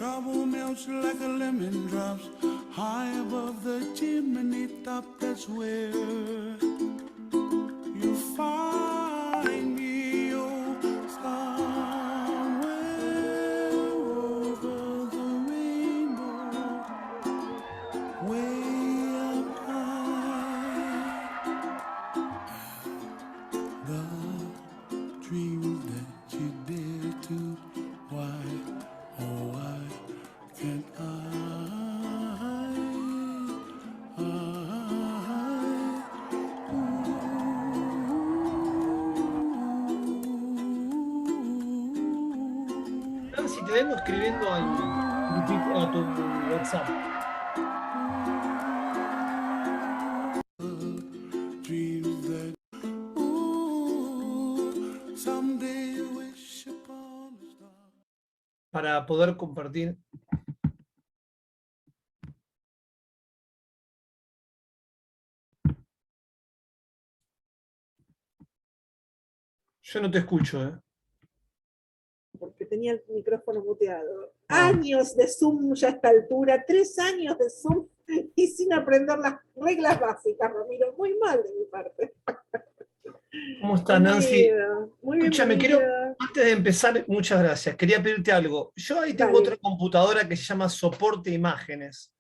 Trouble melts like a lemon drops high above the chimney top. That's where you find me, oh, somewhere over the rainbow, way up high. The dreams that you dare to, why, oh, why can't I? Si te vengo escribiendo a tu WhatsApp. Dreams that, ooh, someday wish upon a star. Para poder compartir. Yo no te escucho, ¿eh? Porque tenía el micrófono muteado. Años de Zoom ya a esta altura, 3 años de Zoom y sin aprender las reglas básicas, Ramiro. Muy mal de mi parte. ¿Cómo está, Nancy? Muy Escúchame, bienvenida. antes de empezar, muchas gracias. Quería pedirte algo. Yo ahí tengo Dale. otra computadora que se llama Soporte Imágenes.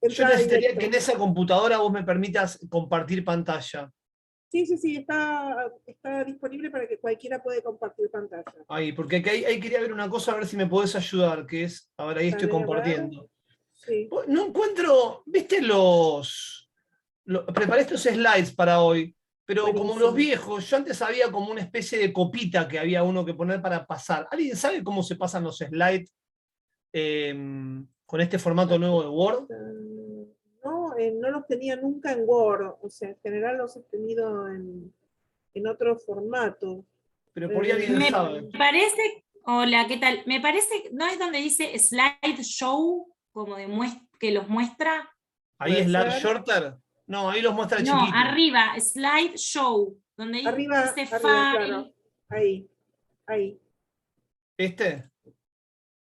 Yo Entrada necesitaría directo. que en esa computadora vos me permitas compartir pantalla. Sí, está disponible para que cualquiera pueda compartir pantalla. Ahí, porque ahí quería ver una cosa, a ver si me podés ayudar, que es, ahora ahí estoy Dale, a ver. compartiendo. Sí. No encuentro, viste preparé estos slides para hoy, pero Buenísimo. como los viejos, yo antes había como una especie de copita que había uno que poner para pasar. ¿Alguien sabe cómo se pasan los slides con este formato nuevo de Word? No, no los tenía nunca en Word, o sea, en general los he tenido en otro formato. Pero por ahí alguien sabe. Me parece, hola, ¿qué tal? Me parece, ¿no es donde dice slideshow, como de que los muestra? ¿Ahí es ¿Puede Large ser? Shorter? No, ahí los muestra No, chiquito. arriba, slideshow, donde Arriba, dice arriba, file. claro. Ahí. ¿Este?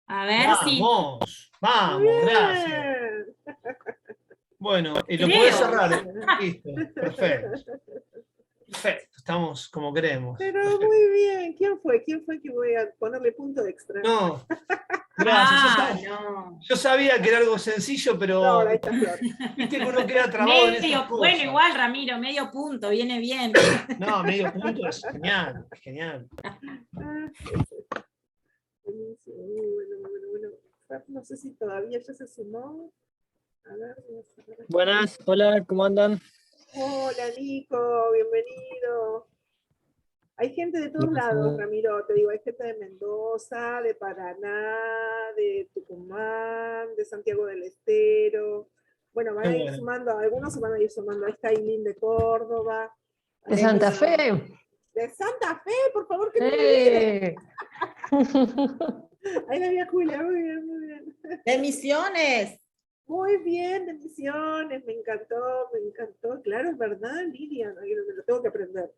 A ver si. Vamos, Bien. gracias. Bueno, lo Creo. podés cerrar. Listo, perfecto. Perfecto, estamos como queremos. Pero Perfecto. muy bien. ¿Quién fue? ¿Quién fue que voy a ponerle punto extra? No, gracias. No. Yo sabía que era algo sencillo, pero No, ahí está Flor. viste que uno queda trabado en esas cosas. Bueno, igual, Ramiro, medio punto, viene bien. No, medio punto es genial, es genial. Buenísimo, bueno. No sé si todavía ya se sumó. A ver, Buenas, hola, ¿cómo andan? hola Nico, bienvenido. Hay gente de todos lados, Ramiro, te digo, hay gente de Mendoza, de Paraná, de Tucumán, de Santiago del Estero. Bueno, van a ir sumando, algunos se van a ir sumando. Ahí está Ailín de Córdoba. De Santa Fe. De Santa Fe, por favor, que me Ahí la vi a Julia, muy bien. De Misiones. Muy bien, de Misiones, me encantó, claro, es verdad, Lidia, lo tengo que aprender.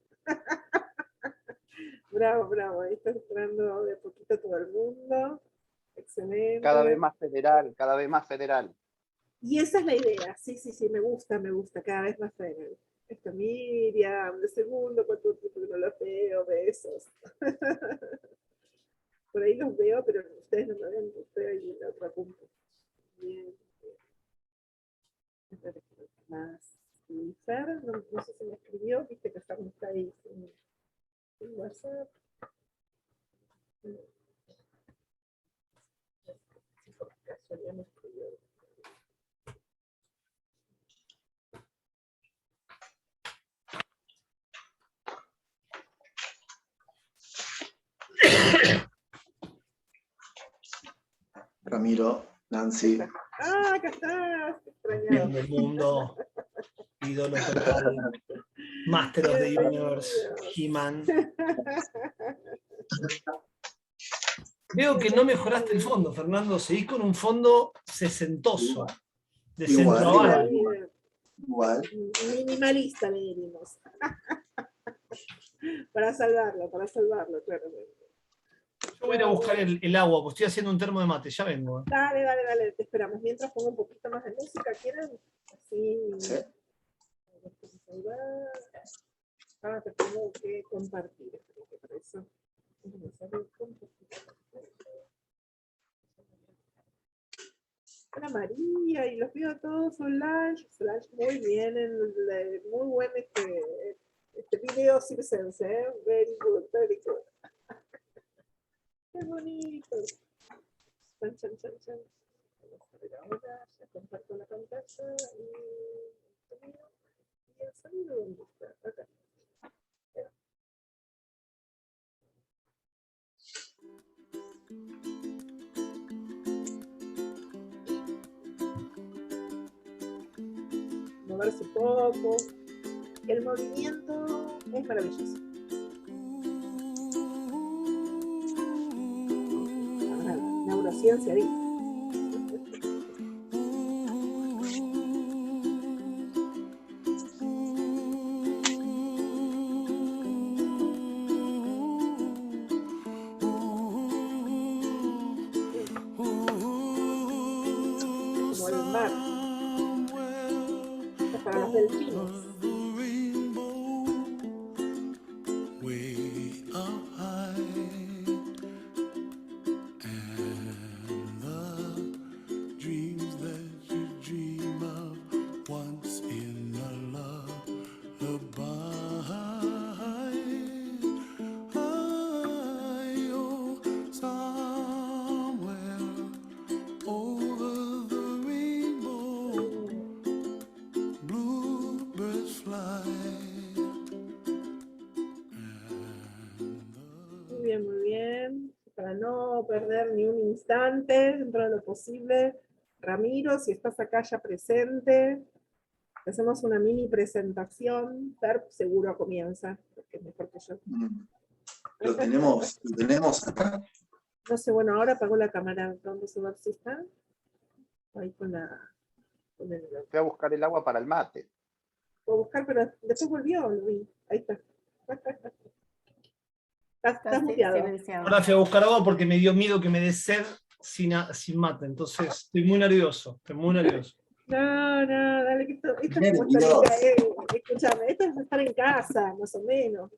Bravo, ahí está entrando de a poquito todo el mundo, excelente. Cada vez más federal. Y esa es la idea, sí, me gusta, cada vez más federal. Esto Miriam, de segundo, cuánto tiempo que no los veo, besos. Por ahí los veo, pero ustedes no me ven, estoy ahí en la otra punta. Bien. Más. Y Fer, no sé si me escribió, viste que Fer no está ahí en WhatsApp. Si por casualidad me escribió. Ramiro, Nancy. Acá estás, extrañado. Del mundo, ídolo total, Master of the Universe, He-Man. Veo que no mejoraste el fondo, Fernando. Seguís con un fondo sesentoso, de centro a bajo. Igual. Minimalista le diríamos. para salvarlo, claramente. Yo voy a ir a buscar el agua, porque estoy haciendo un termo de mate, ya vengo. Dale, dale, dale, te esperamos. Mientras pongo un poquito más de música, ¿quieren? Así. Sí. Ahora te tengo que compartir. Espero que para eso. Déjame salir con poquito. Hola María, y los veo a todos online. Muy bien, muy buen este video circense, ¿eh? Very good, very good. Qué bonito. Chan, chan, chan, chan. Vamos a ver ahora, ya comparto la pantalla y el sonido, ¿dónde está? Acá. Moverse un poco. El movimiento es maravilloso. Ahora, neurociencia dice. Como el mar. Es para los delfines. Way up high, and the dreams that you dream of once in a lullaby. Oh, somewhere over the rainbow, bluebirds fly. Muy bien, muy bien. Para no perder ni un instante, dentro de lo posible, Ramiro, si estás acá ya presente, hacemos una mini presentación. Fer seguro comienza, porque es mejor que yo. Lo tenemos acá. No sé, bueno, ahora apagó la cámara. Vamos a ver si está. Ahí con el. Fui a buscar el agua para el mate. Puedo buscar, pero después volvió, lo vi. Ahí está. Estás muteado. Ahora fui a buscar agua porque me dio miedo que me dé sed sin mate, entonces estoy muy nervioso, No, dale, que esto es Bien, como Dios. escúchame, esto es estar en casa, más o menos.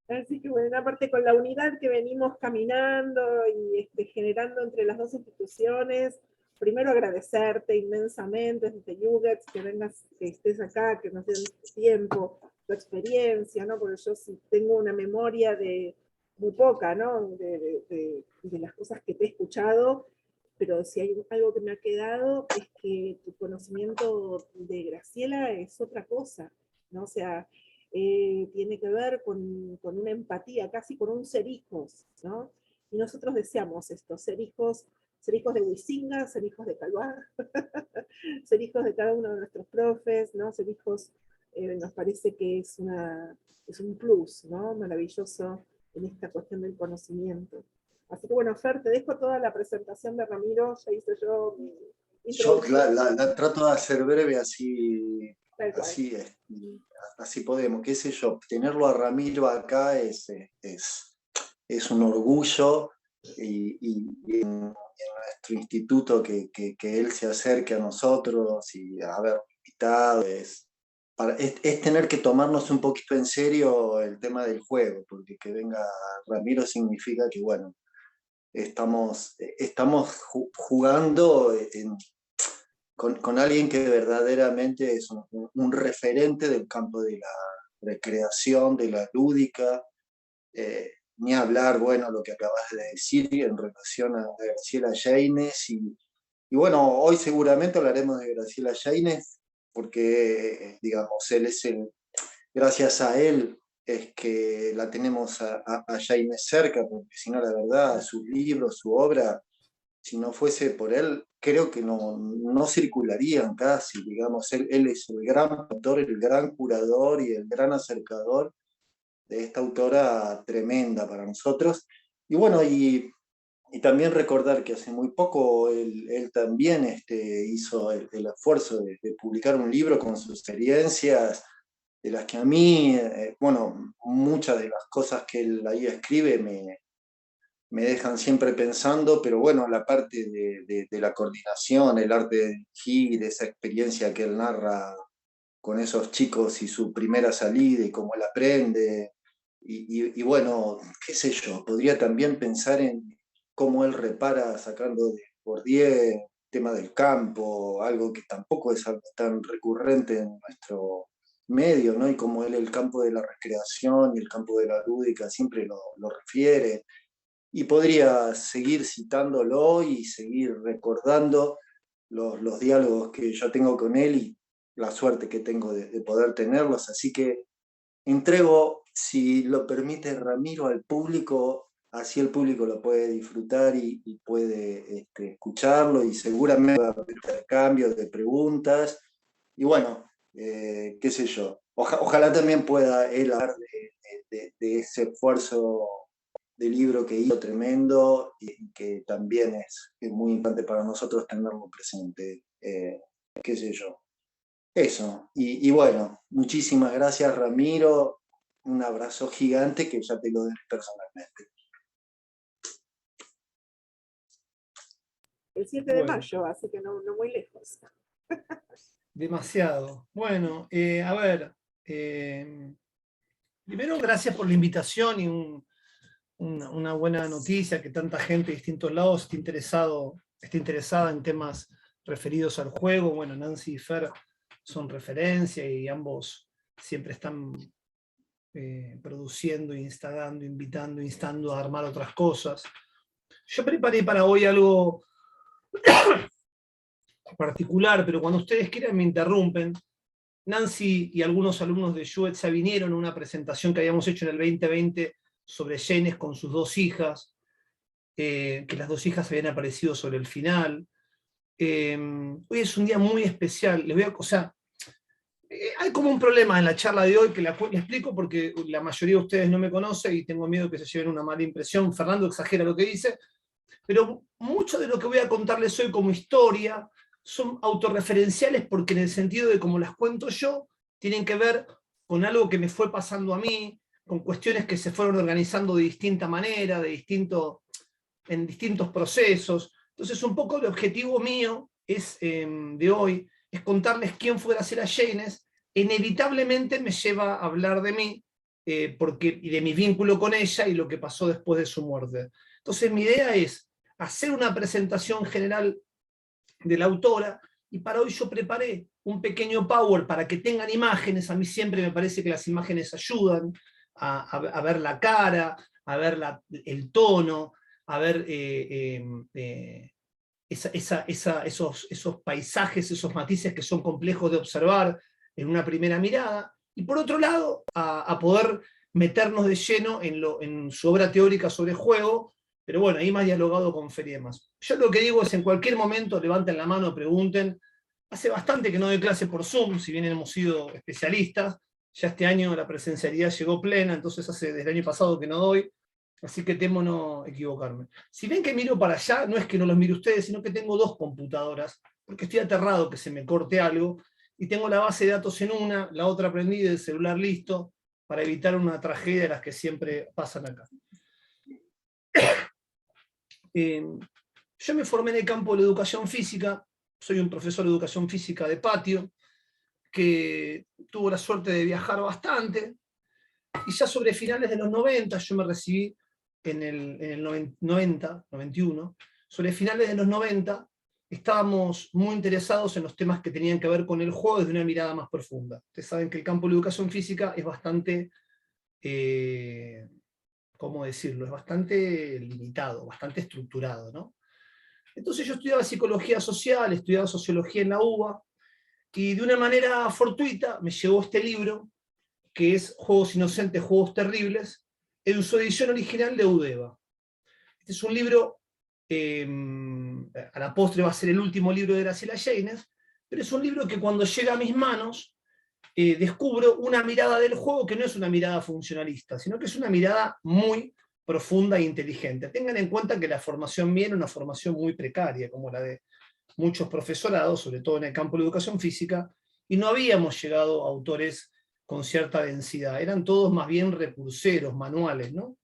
Así que bueno, aparte con la unidad que venimos caminando y generando entre las dos instituciones, primero agradecerte inmensamente desde UGETS que vengas, que estés acá, que nos des tiempo, tu experiencia, ¿no? Porque yo sí tengo una memoria de muy poca, ¿no? De las cosas que te he escuchado, pero si hay algo que me ha quedado es que tu conocimiento de Graciela es otra cosa, ¿no? O sea, tiene que ver con una empatía, casi con un ser hijos, ¿no? Y nosotros deseamos esto, ser hijos de Huizinga, ser hijos de Calvar, ser hijos de cada uno de nuestros profes, ¿no? Ser hijos, nos parece que es un plus, ¿no? Maravilloso en esta cuestión del conocimiento. Así que bueno, Fer, te dejo toda la presentación de Ramiro, ya hice yo mi Yo introducción. la trato de hacer breve, así Tal cual. así podemos, qué sé yo, tenerlo a Ramiro acá es un orgullo y en nuestro instituto que él se acerque a nosotros y haber invitado es tener que tomarnos un poquito en serio el tema del juego, porque que venga Ramiro significa que bueno, estamos jugando con alguien que verdaderamente es un referente del campo de la recreación, de la lúdica, ni hablar, bueno, lo que acabas de decir en relación a Graciela Yaines, y bueno, hoy seguramente hablaremos de Graciela Yaines, porque, digamos, gracias a él es que la tenemos a Yaines cerca, porque si no, la verdad, sus libros, su obra, si no fuese por él, creo que no circularían casi, digamos, él es el gran autor, el gran curador y el gran acercador de esta autora tremenda para nosotros. Y bueno, y también recordar que hace muy poco él también hizo el esfuerzo de publicar un libro con sus experiencias las que a mí, bueno, muchas de las cosas que él ahí escribe me dejan siempre pensando, pero bueno, la parte de la coordinación, el arte de dirigir, esa experiencia que él narra con esos chicos y su primera salida y cómo él aprende, y bueno, qué sé yo, podría también pensar en cómo él repara sacando de Bourdieu, tema del campo, algo que tampoco es algo tan recurrente en nuestro medio, ¿no? Y como él el campo de la recreación y el campo de la lúdica siempre lo refiere. Y podría seguir citándolo y seguir recordando los diálogos que yo tengo con él y la suerte que tengo de poder tenerlos. Así que entrego, si lo permite Ramiro, al público, así el público lo puede disfrutar y puede escucharlo, y seguramente va a haber intercambios de preguntas. Y bueno, qué sé yo, ojalá también pueda él hablar de ese esfuerzo de libro que hizo tremendo y que también es muy importante para nosotros tenerlo presente. Qué sé yo. Eso. Y bueno, muchísimas gracias, Ramiro. Un abrazo gigante que ya te lo doy personalmente. El 7 de Bueno. mayo, así que no muy lejos. Demasiado. Bueno, a ver. Primero, gracias por la invitación y una buena noticia que tanta gente de distintos lados esté interesada en temas referidos al juego. Bueno, Nancy y Fer son referencia y ambos siempre están produciendo, instalando, invitando, instando a armar otras cosas. Yo preparé para hoy algo particular, pero cuando ustedes quieran me interrumpen. Nancy y algunos alumnos de Juet ya vinieron a una presentación que habíamos hecho en el 2020 sobre Jeynes con sus dos hijas, que las dos hijas habían aparecido sobre el final. Hoy es un día muy especial. Hay como un problema en la charla de hoy que le explico porque la mayoría de ustedes no me conoce y tengo miedo que se lleven una mala impresión. Fernando exagera lo que dice, pero mucho de lo que voy a contarles hoy como historia son autorreferenciales porque en el sentido de cómo las cuento yo, tienen que ver con algo que me fue pasando a mí, con cuestiones que se fueron organizando de distinta manera, en distintos procesos. Entonces un poco el objetivo mío de hoy es contarles quién fue Graciela Jeynes. Inevitablemente me lleva a hablar de mí y de mi vínculo con ella y lo que pasó después de su muerte. Entonces mi idea es hacer una presentación general de la autora, y para hoy yo preparé un pequeño power para que tengan imágenes. A mí siempre me parece que las imágenes ayudan a ver la cara, a ver el tono, a ver esos paisajes, esos matices que son complejos de observar en una primera mirada, y por otro lado, a poder meternos de lleno en su obra teórica sobre juego. Pero bueno, ahí más dialogado con Fer y demás. Yo lo que digo es, en cualquier momento, levanten la mano, pregunten. Hace bastante que no doy clase por Zoom, si bien hemos sido especialistas. Ya este año la presencialidad llegó plena, entonces hace desde el año pasado que no doy. Así que temo no equivocarme. Si ven que miro para allá, no es que no los mire ustedes, sino que tengo dos computadoras, porque estoy aterrado que se me corte algo, y tengo la base de datos en una, la otra prendida, el celular listo, para evitar una tragedia de las que siempre pasan acá. Yo me formé en el campo de la educación física, soy un profesor de educación física de patio, que tuvo la suerte de viajar bastante, y ya sobre finales de los 90, yo me recibí en el 91, sobre finales de los 90, estábamos muy interesados en los temas que tenían que ver con el juego desde una mirada más profunda. Ustedes saben que el campo de la educación física es bastante... ¿cómo decirlo? Es bastante limitado, bastante estructurado, ¿no? Entonces yo estudiaba psicología social, estudiaba sociología en la UBA, y de una manera fortuita me llegó este libro, que es Juegos Inocentes, Juegos Terribles, en su edición original de Udeva. Este es un libro, a la postre va a ser el último libro de Graciela Jeynes, pero es un libro que cuando llega a mis manos, descubro una mirada del juego que no es una mirada funcionalista, sino que es una mirada muy profunda e inteligente. Tengan en cuenta que la formación mía era una formación muy precaria, como la de muchos profesorados, sobre todo en el campo de la educación física, y no habíamos llegado a autores con cierta densidad, eran todos más bien recurseros, manuales, ¿no?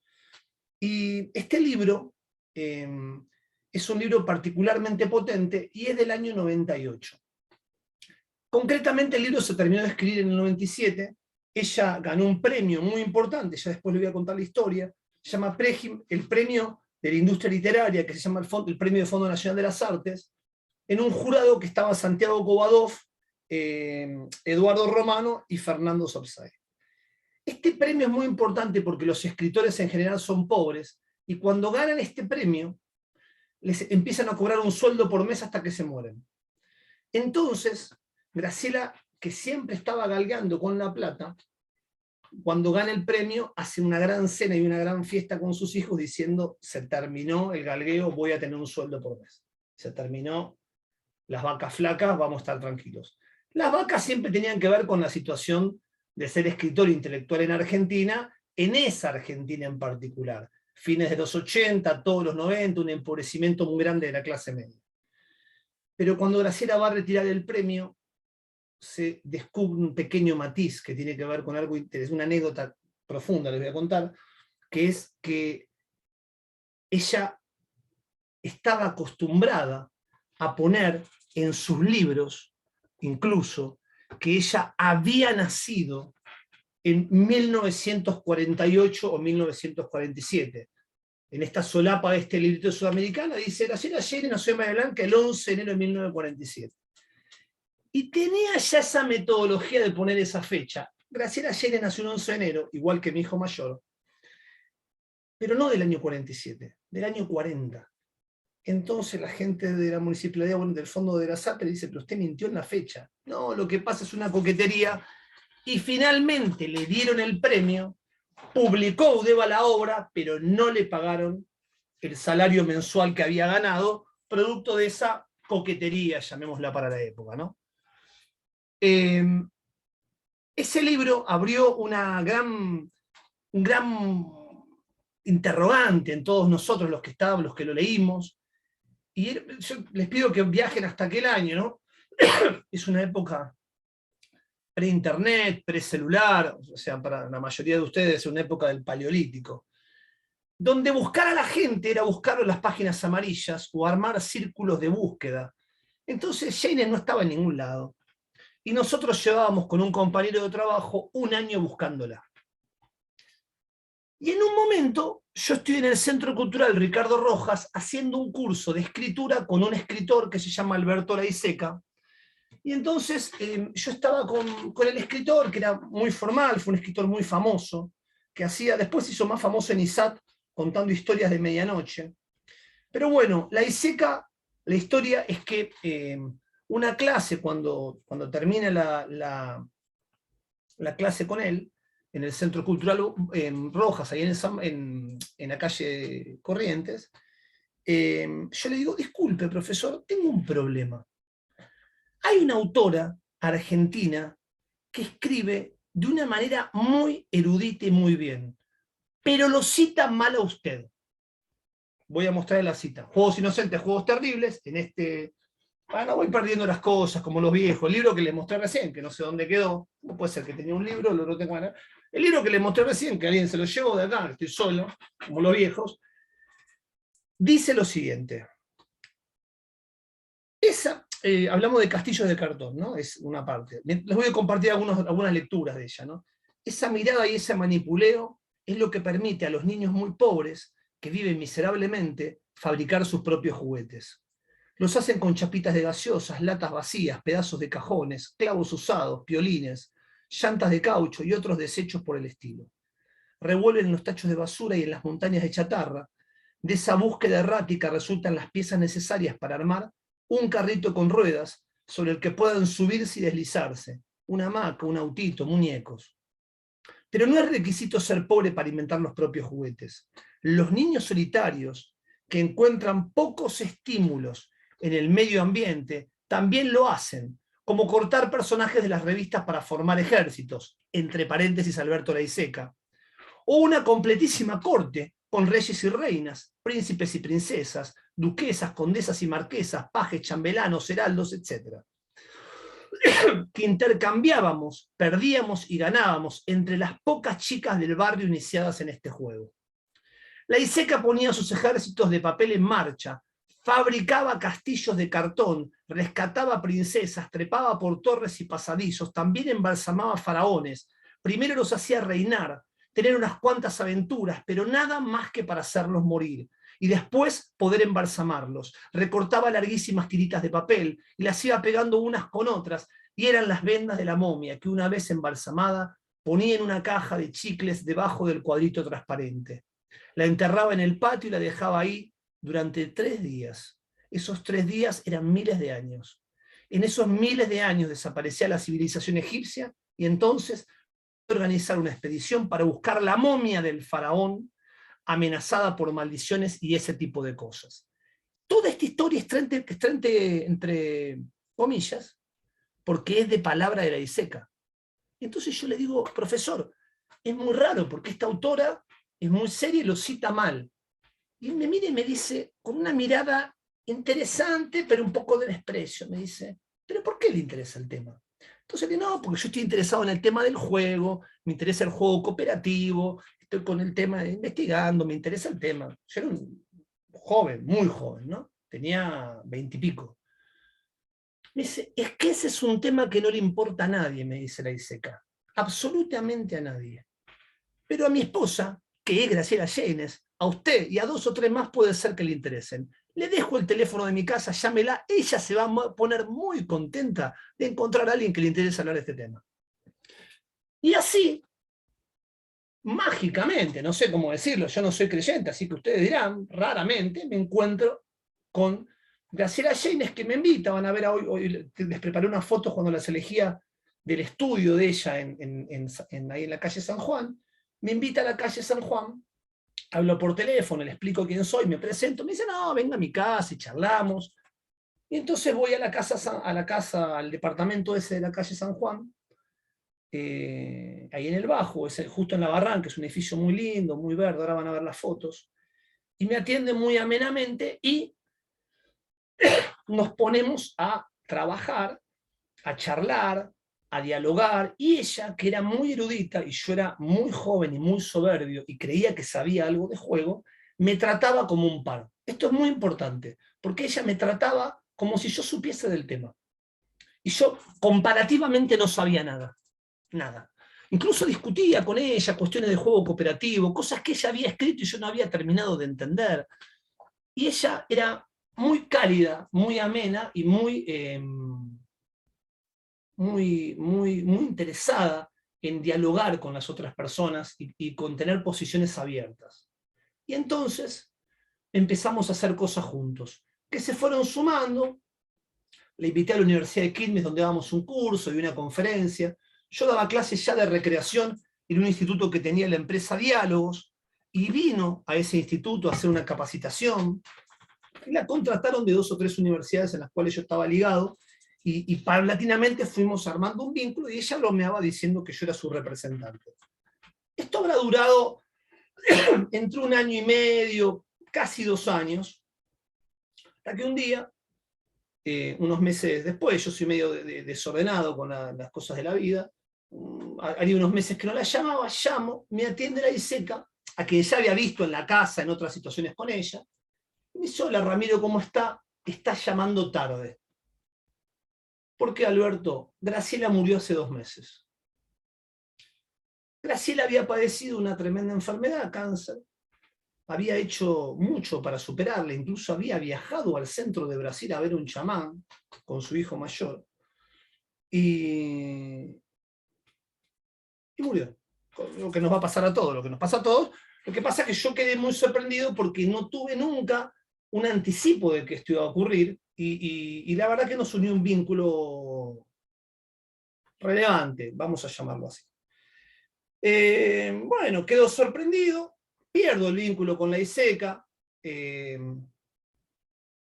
Y este libro es un libro particularmente potente y es del año 98. Concretamente el libro se terminó de escribir en el 97, ella ganó un premio muy importante, ya después le voy a contar la historia, se llama el premio de la industria literaria, que se llama el premio del Fondo Nacional de las Artes, en un jurado que estaba Santiago Cobadov, Eduardo Romano y Fernando Sorsay. Este premio es muy importante porque los escritores en general son pobres, y cuando ganan este premio, les empiezan a cobrar un sueldo por mes hasta que se mueren. Entonces, Graciela, que siempre estaba galgando con la plata, cuando gana el premio, hace una gran cena y una gran fiesta con sus hijos diciendo, se terminó el galgueo, voy a tener un sueldo por mes. Se terminó las vacas flacas, vamos a estar tranquilos. Las vacas siempre tenían que ver con la situación de ser escritor intelectual en Argentina, en esa Argentina en particular. Fines de los 80, todos los 90, un empobrecimiento muy grande de la clase media. Pero cuando Graciela va a retirar el premio, se descubre un pequeño matiz que tiene que ver con algo interesante, una anécdota profunda les voy a contar, que es que ella estaba acostumbrada a poner en sus libros, incluso, que ella había nacido en 1948 o 1947. En esta solapa de este librito sudamericano dice, Graciela Lleras nació en Bahía Blanca el 11 de enero de 1947. Y tenía ya esa metodología de poner esa fecha. Graciela Lleras nació el 11 de enero, igual que mi hijo mayor, pero no del año 47, del año 40. Entonces la gente de la municipalidad, bueno, del fondo de la SAPE le dice, pero usted mintió en la fecha. No, lo que pasa es una coquetería. Y finalmente le dieron el premio, publicó Udeva la obra, pero no le pagaron el salario mensual que había ganado, producto de esa coquetería, llamémosla para la época, ¿no? Ese libro abrió un gran interrogante en todos nosotros, los que estábamos, los que lo leímos, y yo les pido que viajen hasta aquel año, ¿no? Es una época pre-internet, pre-celular, o sea, para la mayoría de ustedes es una época del Paleolítico, donde buscar a la gente era buscarlo en las páginas amarillas o armar círculos de búsqueda. Entonces Lleras no estaba en ningún lado. Y nosotros llevábamos con un compañero de trabajo un año buscándola. Y en un momento, yo estoy en el Centro Cultural Ricardo Rojas haciendo un curso de escritura con un escritor que se llama Alberto Laiseca. Y entonces yo estaba con el escritor, que era muy formal, fue un escritor muy famoso, que después se hizo más famoso en ISAT contando historias de medianoche. Pero bueno, Laiseca, la historia es que una clase, cuando termina la clase con él, en el Centro Cultural Rojas, ahí en la calle Corrientes, yo le digo, disculpe, profesor, tengo un problema. Hay una autora argentina que escribe de una manera muy erudita y muy bien, pero lo cita mal a usted. Voy a mostrarle la cita. Juegos inocentes, juegos terribles, en este... Bueno, voy perdiendo las cosas, como los viejos. El libro que les mostré recién, que no sé dónde quedó. No puede ser que tenía un libro, lo tengo acá. El libro que les mostré recién, que alguien se lo llevó de acá, estoy solo, como los viejos, dice lo siguiente. Hablamos de castillos de cartón, ¿no? Es una parte. Les voy a compartir algunas lecturas de ella, ¿no? Esa mirada y ese manipuleo es lo que permite a los niños muy pobres, que viven miserablemente, fabricar sus propios juguetes. Los hacen con chapitas de gaseosas, latas vacías, pedazos de cajones, clavos usados, piolines, llantas de caucho y otros desechos por el estilo. Revuelven en los tachos de basura y en las montañas de chatarra. De esa búsqueda errática resultan las piezas necesarias para armar un carrito con ruedas sobre el que puedan subirse y deslizarse, una hamaca, un autito, muñecos. Pero no es requisito ser pobre para inventar los propios juguetes. Los niños solitarios, que encuentran pocos estímulos en el medio ambiente, también lo hacen, como cortar personajes de las revistas para formar ejércitos, entre paréntesis Alberto Laiseca, o una completísima corte con reyes y reinas, príncipes y princesas, duquesas, condesas y marquesas, pajes, chambelanos, heraldos, etc. que intercambiábamos, perdíamos y ganábamos entre las pocas chicas del barrio iniciadas en este juego. La Iseca ponía sus ejércitos de papel en marcha, fabricaba castillos de cartón, rescataba princesas, trepaba por torres y pasadizos, también embalsamaba faraones. Primero los hacía reinar, tener unas cuantas aventuras, pero nada más que para hacerlos morir. Y después poder embalsamarlos. Recortaba larguísimas tiritas de papel y las iba pegando unas con otras, y eran las vendas de la momia que una vez embalsamada ponía en una caja de chicles debajo del cuadrito transparente. La enterraba en el patio y la dejaba ahí durante 3 días. Esos 3 días eran miles de años. En esos miles de años desaparecía la civilización egipcia y entonces organizar una expedición para buscar la momia del faraón amenazada por maldiciones y ese tipo de cosas. Toda esta historia está entre comillas, porque es de palabra de la Iseca. Entonces yo le digo, profesor, es muy raro porque esta autora es muy seria y lo cita mal. Y él me mira y me dice, con una mirada interesante, pero un poco de desprecio, me dice, ¿pero por qué le interesa el tema? Entonces le digo, no, porque yo estoy interesado en el tema del juego, me interesa el juego cooperativo, estoy con el tema de investigando, me interesa el tema. Yo era un joven, muy joven, ¿no? Tenía 20 y pico. Me dice, es que ese es un tema que no le importa a nadie, me dice la Iseca. Absolutamente a nadie. Pero a mi esposa, que es Graciela Llenes, a usted y a 2 o 3 más puede ser que le interesen. Le dejo el teléfono de mi casa, llámela, ella se va a poner muy contenta de encontrar a alguien que le interese hablar de este tema. Y así, mágicamente, no sé cómo decirlo, yo no soy creyente, así que ustedes dirán, raramente me encuentro con Graciela Llenes, que me invita, van a ver hoy les preparé unas fotos cuando las elegía del estudio de ella ahí en la calle San Juan. Me invita a la calle San Juan, hablo por teléfono, le explico quién soy, me presento, me dice, no, venga a mi casa y charlamos. Y entonces voy a la casa, al departamento ese de la calle San Juan, ahí en el Bajo, justo en la Barranca, es un edificio muy lindo, muy verde, ahora van a ver las fotos, y me atiende muy amenamente y nos ponemos a trabajar, a charlar, a dialogar, y ella, que era muy erudita, y yo era muy joven y muy soberbio, y creía que sabía algo de juego, me trataba como un par. Esto es muy importante, porque ella me trataba como si yo supiese del tema. Y yo comparativamente no sabía nada. Nada. Incluso discutía con ella cuestiones de juego cooperativo, cosas que ella había escrito y yo no había terminado de entender. Y ella era muy cálida, muy amena y muy interesada en dialogar con las otras personas y con tener posiciones abiertas. Y entonces empezamos a hacer cosas juntos, que se fueron sumando. Le invité a la Universidad de Quilmes, donde dábamos un curso y una conferencia. Yo daba clases ya de recreación en un instituto que tenía la empresa Diálogos, y vino a ese instituto a hacer una capacitación, y la contrataron de 2 o 3 universidades en las cuales yo estaba ligado, y paulatinamente fuimos armando un vínculo, y ella bromeaba diciendo que yo era su representante. Esto habrá durado entre 1 año y medio, casi 2 años, hasta que un día, unos meses después, yo soy medio desordenado con las cosas de la vida, haría unos meses que no la llamaba, llamo, me atiende la Iseca, a quien ya había visto en la casa, en otras situaciones con ella, y me dice, hola Ramiro, ¿cómo está? Está llamando tarde. ¿Por qué, Alberto? Graciela murió hace 2 meses. Graciela había padecido una tremenda enfermedad, cáncer, había hecho mucho para superarla, incluso había viajado al centro de Brasil a ver un chamán con su hijo mayor, y murió. Lo que nos va a pasar a todos, lo que nos pasa a todos. Lo que pasa es que yo quedé muy sorprendido porque no tuve nunca un anticipo de que esto iba a ocurrir, y la verdad que nos unió un vínculo relevante, vamos a llamarlo así. Bueno, quedo sorprendido, pierdo el vínculo con la Iseca,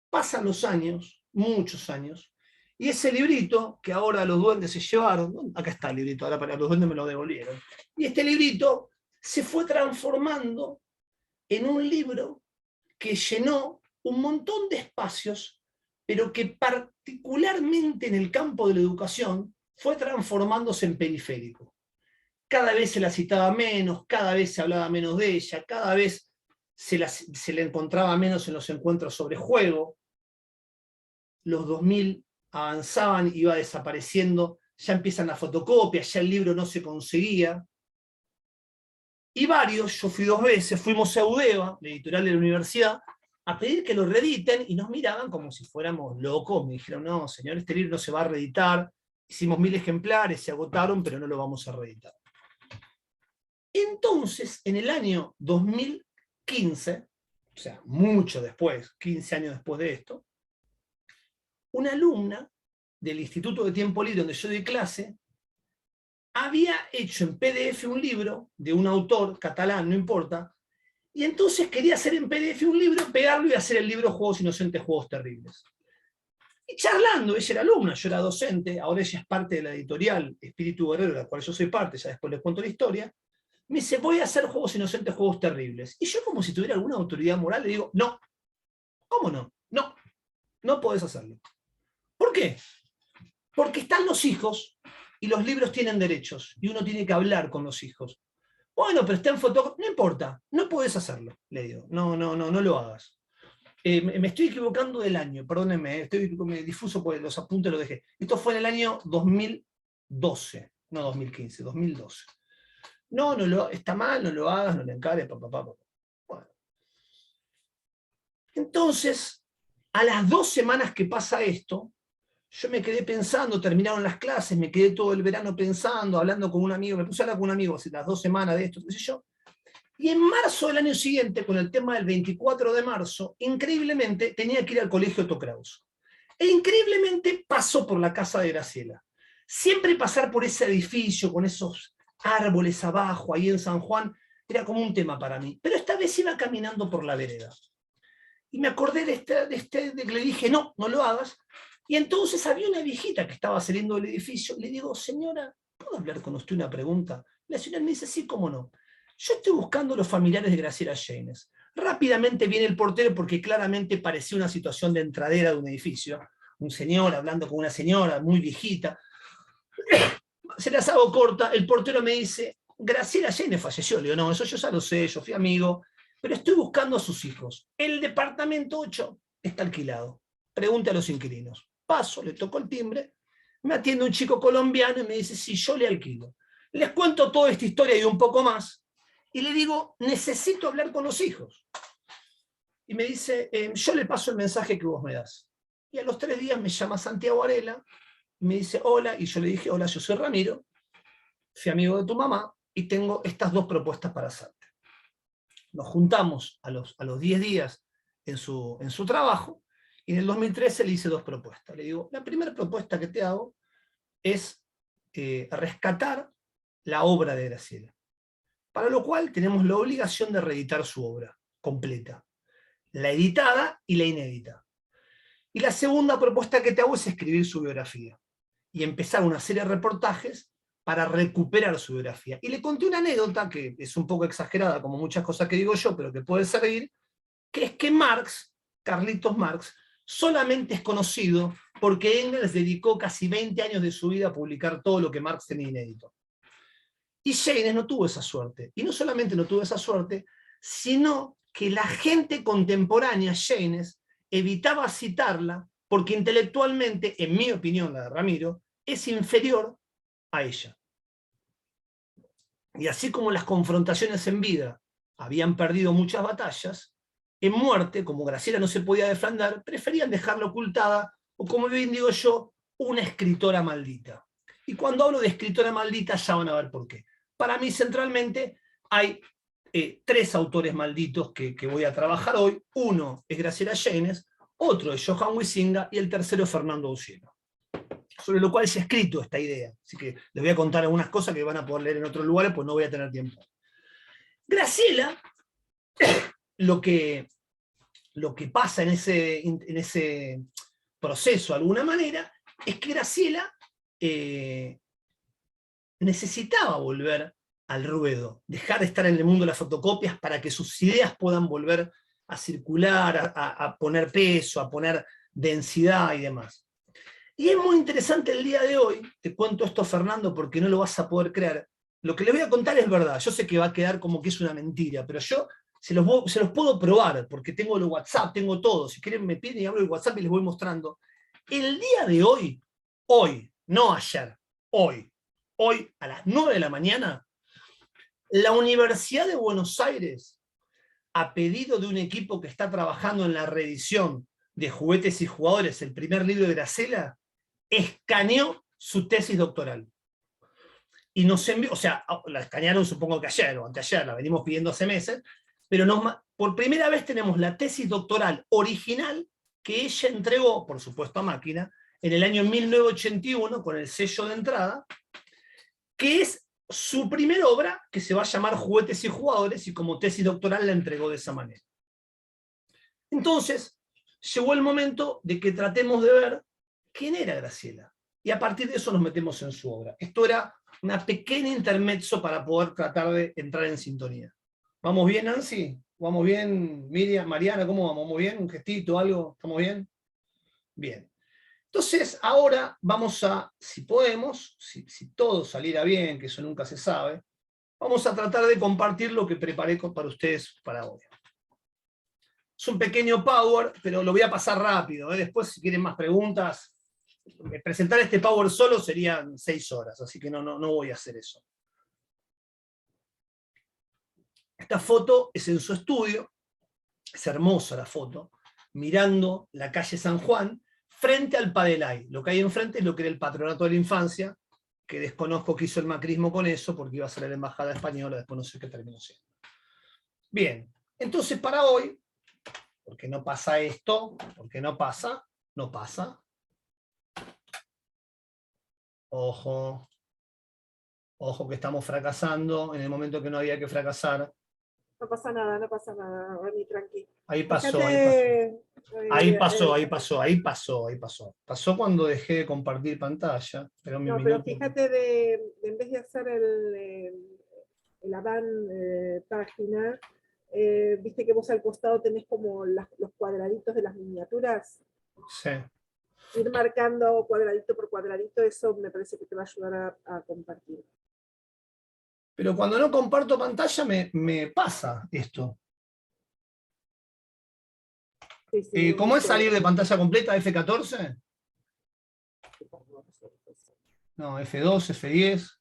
pasan los años, muchos años, y ese librito que ahora los duendes se llevaron, acá está el librito, ahora para los duendes me lo devolvieron, y este librito se fue transformando en un libro que llenó un montón de espacios pero que particularmente en el campo de la educación fue transformándose en periférico. Cada vez se la citaba menos, cada vez se hablaba menos de ella, cada vez se la encontraba menos en los encuentros sobre juego. Los 2000 avanzaban, iba desapareciendo, ya empiezan las fotocopias, ya el libro no se conseguía. Y varios, yo fui 2 veces, fuimos a UDEVA, la editorial de la universidad, a pedir que lo reediten, y nos miraban como si fuéramos locos. Me dijeron, no, señor, este libro no se va a reeditar, hicimos 1000 ejemplares, se agotaron, pero no lo vamos a reeditar. Entonces, en el año 2015, o sea, mucho después, 15 años después de esto, una alumna del Instituto de Tiempo Libre donde yo doy clase, había hecho en PDF un libro de un autor catalán, no importa, y entonces quería hacer en PDF un libro, pegarlo y hacer el libro Juegos Inocentes, Juegos Terribles. Y charlando, ella era alumna, yo era docente, ahora ella es parte de la editorial Espíritu Guerrero, de la cual yo soy parte, ya después les cuento la historia. Me dice, voy a hacer Juegos Inocentes, Juegos Terribles. Y yo, como si tuviera alguna autoridad moral, le digo, no. ¿Cómo no? No, no podés hacerlo. ¿Por qué? Porque están los hijos y los libros tienen derechos y uno tiene que hablar con los hijos. Bueno, pero está en foto, no importa, no podés hacerlo, le digo. No lo hagas. Me estoy equivocando del año, perdónenme, me difuso porque los apuntes los dejé. Esto fue en el año 2012, no 2015, 2012. No, está mal, no lo hagas, no le encares, papá. Bueno. Entonces, a las 2 semanas que pasa esto, yo me quedé pensando, terminaron las clases, me quedé todo el verano pensando, hablando con un amigo, me puse a hablar con un amigo hace las 2 semanas de esto, qué sé yo. Y en marzo del año siguiente, con el tema del 24 de marzo, increíblemente tenía que ir al colegio Otto Kraus. E increíblemente pasó por la casa de Graciela. Siempre pasar por ese edificio, con esos árboles abajo, ahí en San Juan, era como un tema para mí. Pero esta vez iba caminando por la vereda. Y me acordé de que le dije, no lo hagas. Y entonces había una viejita que estaba saliendo del edificio. Le digo, señora, ¿puedo hablar con usted una pregunta? La señora me dice, sí, cómo no. Yo estoy buscando los familiares de Graciela Yanes. Rápidamente viene el portero porque claramente parecía una situación de entradera de un edificio. Un señor hablando con una señora muy viejita. Se las hago corta, el portero me dice, Graciela Yanes falleció. Le digo, no, eso yo ya lo sé, yo fui amigo, pero estoy buscando a sus hijos. El departamento 8 está alquilado. Pregunte a los inquilinos. Paso, le toco el timbre, me atiende un chico colombiano y me dice, sí, yo le alquilo. Les cuento toda esta historia y un poco más, y le digo, necesito hablar con los hijos. Y me dice, yo le paso el mensaje que vos me das. Y a los 3 días me llama Santiago Varela, y me dice, hola, y yo le dije, hola, yo soy Ramiro, fui amigo de tu mamá, y tengo estas 2 propuestas para hacerte. Nos juntamos a los 10 días en su trabajo, y en el 2013 le hice 2 propuestas. Le digo, la primera propuesta que te hago es rescatar la obra de Graciela, para lo cual tenemos la obligación de reeditar su obra completa, la editada y la inédita. Y la segunda propuesta que te hago es escribir su biografía y empezar una serie de reportajes para recuperar su biografía. Y le conté una anécdota que es un poco exagerada, como muchas cosas que digo yo, pero que puede servir, que es que Marx, Carlitos Marx, solamente es conocido porque Engels dedicó casi 20 años de su vida a publicar todo lo que Marx tenía inédito. Y Yanes no tuvo esa suerte. Y no solamente no tuvo esa suerte, sino que la gente contemporánea, Yanes, evitaba citarla porque intelectualmente, en mi opinión, la de Ramiro, es inferior a ella. Y así como las confrontaciones en vida habían perdido muchas batallas, en muerte, como Graciela no se podía defender, preferían dejarla ocultada, o como bien digo yo, una escritora maldita. Y cuando hablo de escritora maldita ya van a ver por qué. Para mí, centralmente, hay 3 autores malditos que voy a trabajar hoy. Uno es Graciela Yanes, otro es Johan Huizinga y el tercero es Fernando Ucielo. Sobre lo cual se ha escrito esta idea. Así que les voy a contar algunas cosas que van a poder leer en otros lugares, pues no voy a tener tiempo. Graciela, lo que pasa en ese proceso, de alguna manera, es que Graciela necesitaba volver al ruedo, dejar de estar en el mundo de las fotocopias para que sus ideas puedan volver a circular, a poner peso, a poner densidad y demás. Y es muy interesante el día de hoy, te cuento esto, Fernando, porque no lo vas a poder creer. Lo que les voy a contar es verdad, yo sé que va a quedar como que es una mentira, pero yo se los puedo probar, porque tengo el WhatsApp, tengo todo. Si quieren me piden y abro el WhatsApp y les voy mostrando. El día de hoy, no ayer, hoy a las 9 de la mañana, la Universidad de Buenos Aires, a pedido de un equipo que está trabajando en la reedición de Juguetes y Jugadores, el primer libro de Graciela, escaneó su tesis doctoral. Y nos envió, o sea, la escanearon supongo que ayer o anteayer, la venimos pidiendo hace meses, pero por primera vez tenemos la tesis doctoral original que ella entregó, por supuesto a máquina, en el año 1981, con el sello de entrada, que es su primera obra, que se va a llamar Juguetes y Jugadores, y como tesis doctoral la entregó de esa manera. Entonces, llegó el momento de que tratemos de ver quién era Graciela, y a partir de eso nos metemos en su obra. Esto era una pequeña intermezzo para poder tratar de entrar en sintonía. ¿Vamos bien, Nancy? ¿Vamos bien, Miriam, Mariana? ¿Cómo vamos? ¿Vamos bien? ¿Un gestito, algo? ¿Estamos bien? Bien. Entonces, ahora vamos a, si podemos, si todo saliera bien, que eso nunca se sabe, vamos a tratar de compartir lo que preparé para ustedes para hoy. Es un pequeño Power, pero lo voy a pasar rápido. Después, si quieren más preguntas, presentar este Power solo serían 6 horas, así que no voy a hacer eso. Esta foto es en su estudio, es hermosa la foto, mirando la calle San Juan, frente al Padelay. Lo que hay enfrente es lo que era el Patronato de la Infancia, que desconozco qué hizo el macrismo con eso, porque iba a ser la embajada española, después no sé qué terminó siendo. Bien, entonces para hoy, porque no pasa esto, porque no pasa. Ojo que estamos fracasando en el momento que no había que fracasar. No pasa nada, Rami, tranqui. Ahí pasó, Fíjate, ahí pasó. Pasó cuando dejé de compartir pantalla. Pero fíjate en vez de hacer el Adán página, viste que vos al costado tenés como los cuadraditos de las miniaturas. Sí. Ir marcando cuadradito por cuadradito, eso me parece que te va a ayudar a compartir. Pero cuando no comparto pantalla me pasa esto. Sí, ¿Cómo es salir de pantalla completa? ¿F14? No, F2, F10.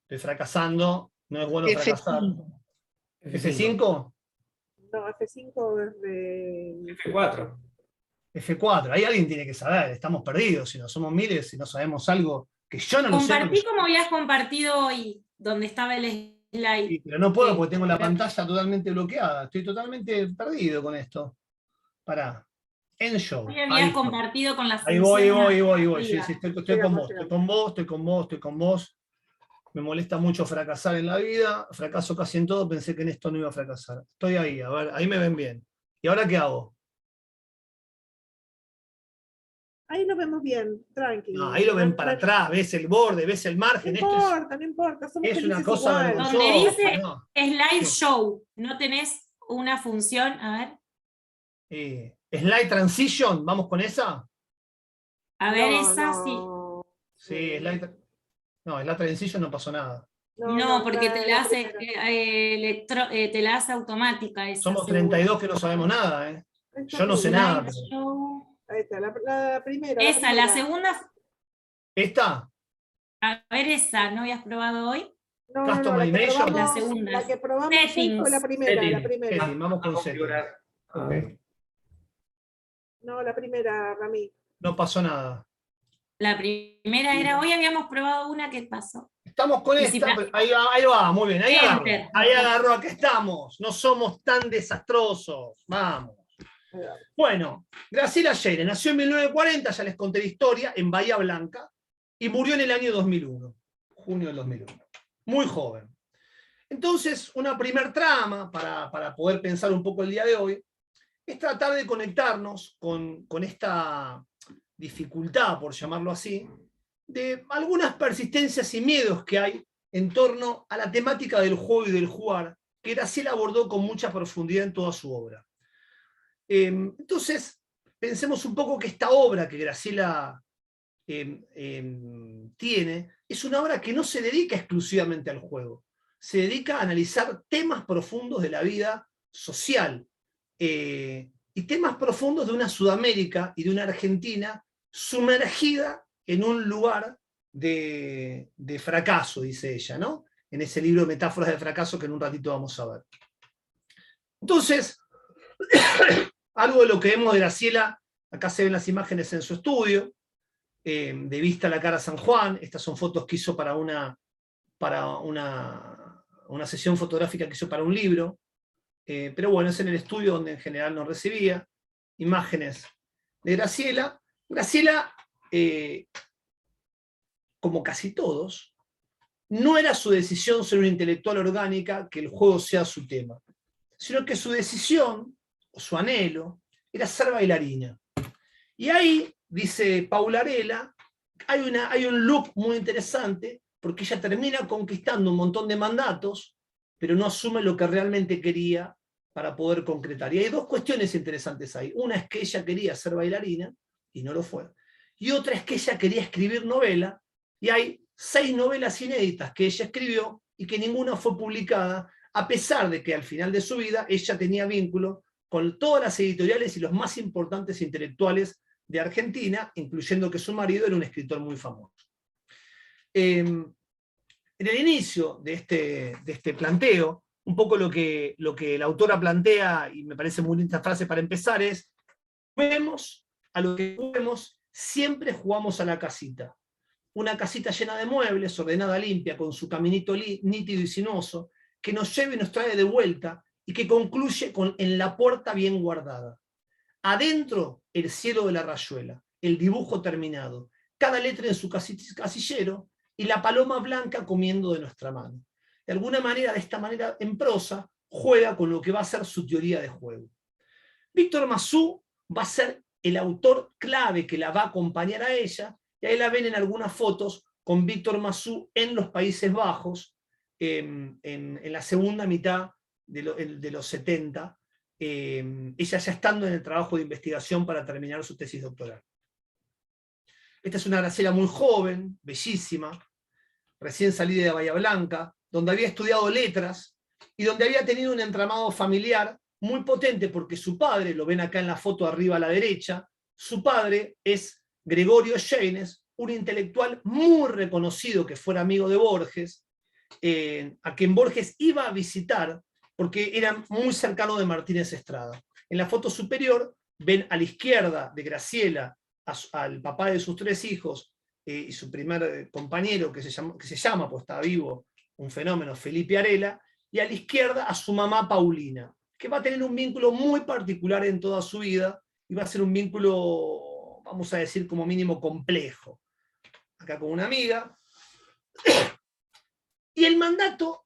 Estoy fracasando. No es bueno fracasar. ¿F5? No, F5 es de... F4. F4. Ahí alguien tiene que saber. Estamos perdidos. Si no somos miles, si no sabemos algo que yo no lo sé. Compartí como habías compartido hoy, donde estaba el slide. Sí, pero no puedo porque tengo la pantalla totalmente bloqueada. Estoy totalmente perdido con esto. Pará. En show. Hoy habías compartido con la Ahí voy. Sí, estoy con vos. Me molesta mucho fracasar en la vida. Fracaso casi en todo. Pensé que en esto no iba a fracasar. Estoy ahí, a ver, ahí me ven bien. ¿Y ahora qué hago? Ahí lo vemos bien, tranquilo. No, ahí lo ven para atrás, ves el borde, ves el margen. No importa. Somos es una cosa igual. Donde dice Slide Show, ¿no tenés una función? A ver. Slide Transition, ¿vamos con esa? A ver, esa sí. Sí, Slide Transition no pasó nada. No, porque te la hace te la hace automática esa. Somos 32 que no sabemos nada, Yo no sé nada. Ahí está, la primera. Esa, la segunda. ¿Esta? A ver, esa, ¿no habías probado hoy? No, la segunda. La que probamos fue la primera. Vamos con settings. Okay. No, la primera, Rami. No pasó nada. La primera era, hoy habíamos probado una que pasó. Estamos con esta, ahí va, muy bien, ahí agarró, aquí estamos, no somos tan desastrosos, vamos. Bueno, Graciela Lleras nació en 1940, ya les conté la historia, en Bahía Blanca, y murió en el año 2001, junio del 2001, muy joven. Entonces, una primer trama, para poder pensar un poco el día de hoy, es tratar de conectarnos con esta dificultad, por llamarlo así, de algunas persistencias y miedos que hay en torno a la temática del juego y del jugar, que Graciela abordó con mucha profundidad en toda su obra. Entonces, pensemos un poco que esta obra que Graciela tiene es una obra que no se dedica exclusivamente al juego, se dedica a analizar temas profundos de la vida social, y temas profundos de una Sudamérica y de una Argentina sumergida en un lugar de fracaso, dice ella, ¿no? En ese libro de Metáforas de Fracaso que en un ratito vamos a ver. Entonces, algo de lo que vemos de Graciela, acá se ven las imágenes en su estudio, de Vista a la Cara San Juan. Estas son fotos que hizo para una sesión fotográfica que hizo para un libro, pero bueno, es en el estudio donde en general nos recibía. Imágenes de Graciela. Graciela, como casi todos, no era su decisión ser una intelectual orgánica que el juego sea su tema, sino que su decisión, o su anhelo, era ser bailarina. Y ahí, dice Paula Arela, hay un loop muy interesante, porque ella termina conquistando un montón de mandatos, pero no asume lo que realmente quería para poder concretar. Y hay dos cuestiones interesantes ahí. Una es que ella quería ser bailarina, y no lo fue. Y otra es que ella quería escribir novela, y hay 6 novelas inéditas que ella escribió, y que ninguna fue publicada, a pesar de que al final de su vida ella tenía vínculo con todas las editoriales y los más importantes intelectuales de Argentina, incluyendo que su marido era un escritor muy famoso. En el inicio de este planteo, un poco lo que la autora plantea, y me parece muy linda frase para empezar, es: vemos a lo que juguemos, siempre jugamos a la casita. Una casita llena de muebles, ordenada, limpia, con su caminito nítido y sinuoso, que nos lleva y nos trae de vuelta, y que concluye en la puerta bien guardada. Adentro, el cielo de la rayuela, el dibujo terminado, cada letra en su casillero, y la paloma blanca comiendo de nuestra mano. De alguna manera, de esta manera, en prosa, juega con lo que va a ser su teoría de juego. Víctor Massú va a ser el autor clave que la va a acompañar a ella, y ahí la ven en algunas fotos con Víctor Massú en los Países Bajos, en la segunda mitad de los 70, ella ya estando en el trabajo de investigación para terminar su tesis doctoral. Esta es una Graciela muy joven, bellísima, recién salida de Bahía Blanca, donde había estudiado letras y donde había tenido un entramado familiar muy potente, porque su padre, lo ven acá en la foto arriba a la derecha, su padre es Gregorio Yeynes, un intelectual muy reconocido que fuera amigo de Borges, a quien Borges iba a visitar porque era muy cercano de Martínez Estrada. En la foto superior ven a la izquierda de Graciela al papá de sus 3 hijos, y su primer compañero que se llama, pues está vivo, un fenómeno, Felipe Arela, y a la izquierda a su mamá Paulina, que va a tener un vínculo muy particular en toda su vida, y va a ser un vínculo, vamos a decir, como mínimo complejo. Acá con una amiga. Y el mandato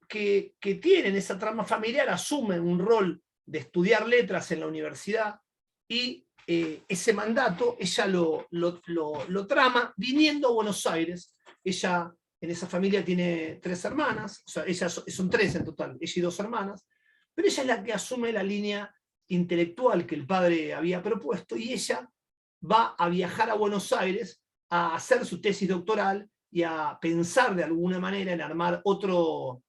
que tiene en esa trama familiar, asume un rol de estudiar letras en la universidad, y ese mandato ella lo trama viniendo a Buenos Aires. Ella en esa familia tiene 3 hermanas, o sea, ellas son 3 en total, ella y 2 hermanas, pero ella es la que asume la línea intelectual que el padre había propuesto, y ella va a viajar a Buenos Aires a hacer su tesis doctoral y a pensar de alguna manera en armar otro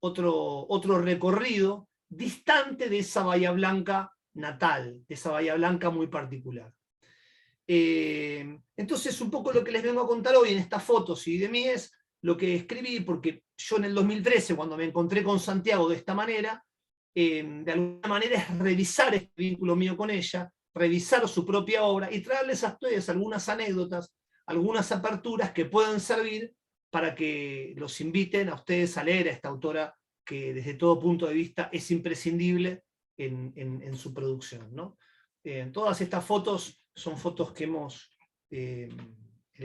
recorrido distante de esa Bahía Blanca natal, de esa Bahía Blanca muy particular. Entonces, un poco lo que les vengo a contar hoy en estas fotos y de mí es lo que escribí, porque yo en el 2013, cuando me encontré con Santiago de esta manera, de alguna manera es revisar este vínculo mío con ella, revisar su propia obra y traerles a ustedes algunas anécdotas, algunas aperturas que puedan servir para que los inviten a ustedes a leer a esta autora, que desde todo punto de vista es imprescindible en su producción, ¿no? Todas estas fotos son fotos que hemos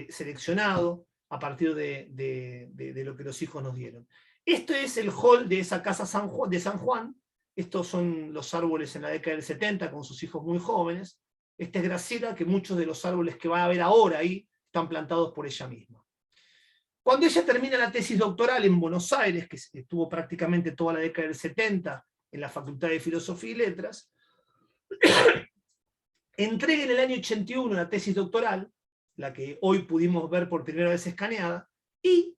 seleccionado a partir de lo que los hijos nos dieron. Esto es el hall de esa casa de San Juan. Estos son los árboles en la década del 70 con sus hijos muy jóvenes. Esta es Graciela, que muchos de los árboles que va a ver ahora ahí están plantados por ella misma. Cuando ella termina la tesis doctoral en Buenos Aires, que estuvo prácticamente toda la década del 70 en la Facultad de Filosofía y Letras, entrega en el año 81 la tesis doctoral, la que hoy pudimos ver por primera vez escaneada, y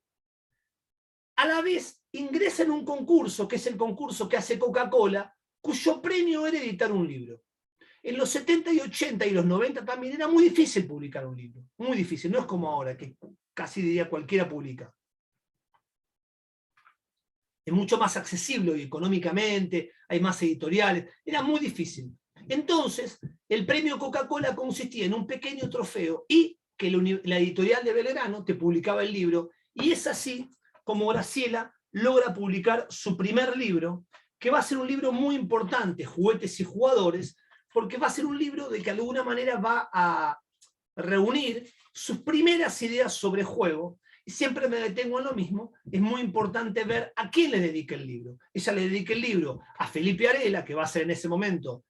a la vez ingresa en un concurso, que es el concurso que hace Coca-Cola, cuyo premio era editar un libro. En los 70 y 80 y los 90 también era muy difícil publicar un libro, muy difícil, no es como ahora, que casi diría cualquiera publica. Es mucho más accesible económicamente, hay más editoriales, era muy difícil. Entonces, el premio Coca-Cola consistía en un pequeño trofeo y que la editorial de Belgrano te publicaba el libro, y es así como Graciela logra publicar su primer libro, que va a ser un libro muy importante, Juguetes y Jugadores, porque va a ser un libro de que de alguna manera va a reunir sus primeras ideas sobre juego. Y siempre me detengo en lo mismo, es muy importante ver a quién le dedica el libro. Ella le dedica el libro a Felipe Arela, que va a ser en ese momento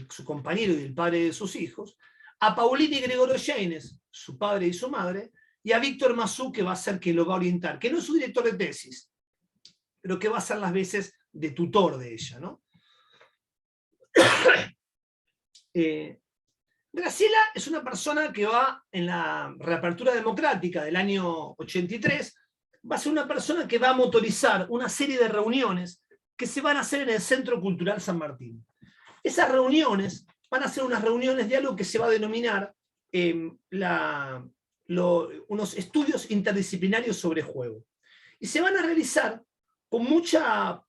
su compañero y el padre de sus hijos, a Paulini Gregorio Yanes, su padre y su madre, y a Víctor Mazú, que va a ser quien lo va a orientar, que no es su director de tesis, pero que va a ser las veces de tutor de ella, ¿no? Graciela es una persona que va en la reapertura democrática del año 83, va a ser una persona que va a motorizar una serie de reuniones que se van a hacer en el Centro Cultural San Martín. Esas reuniones van a ser unas reuniones de algo que se va a denominar unos estudios interdisciplinarios sobre juego. Y se van a realizar con mucha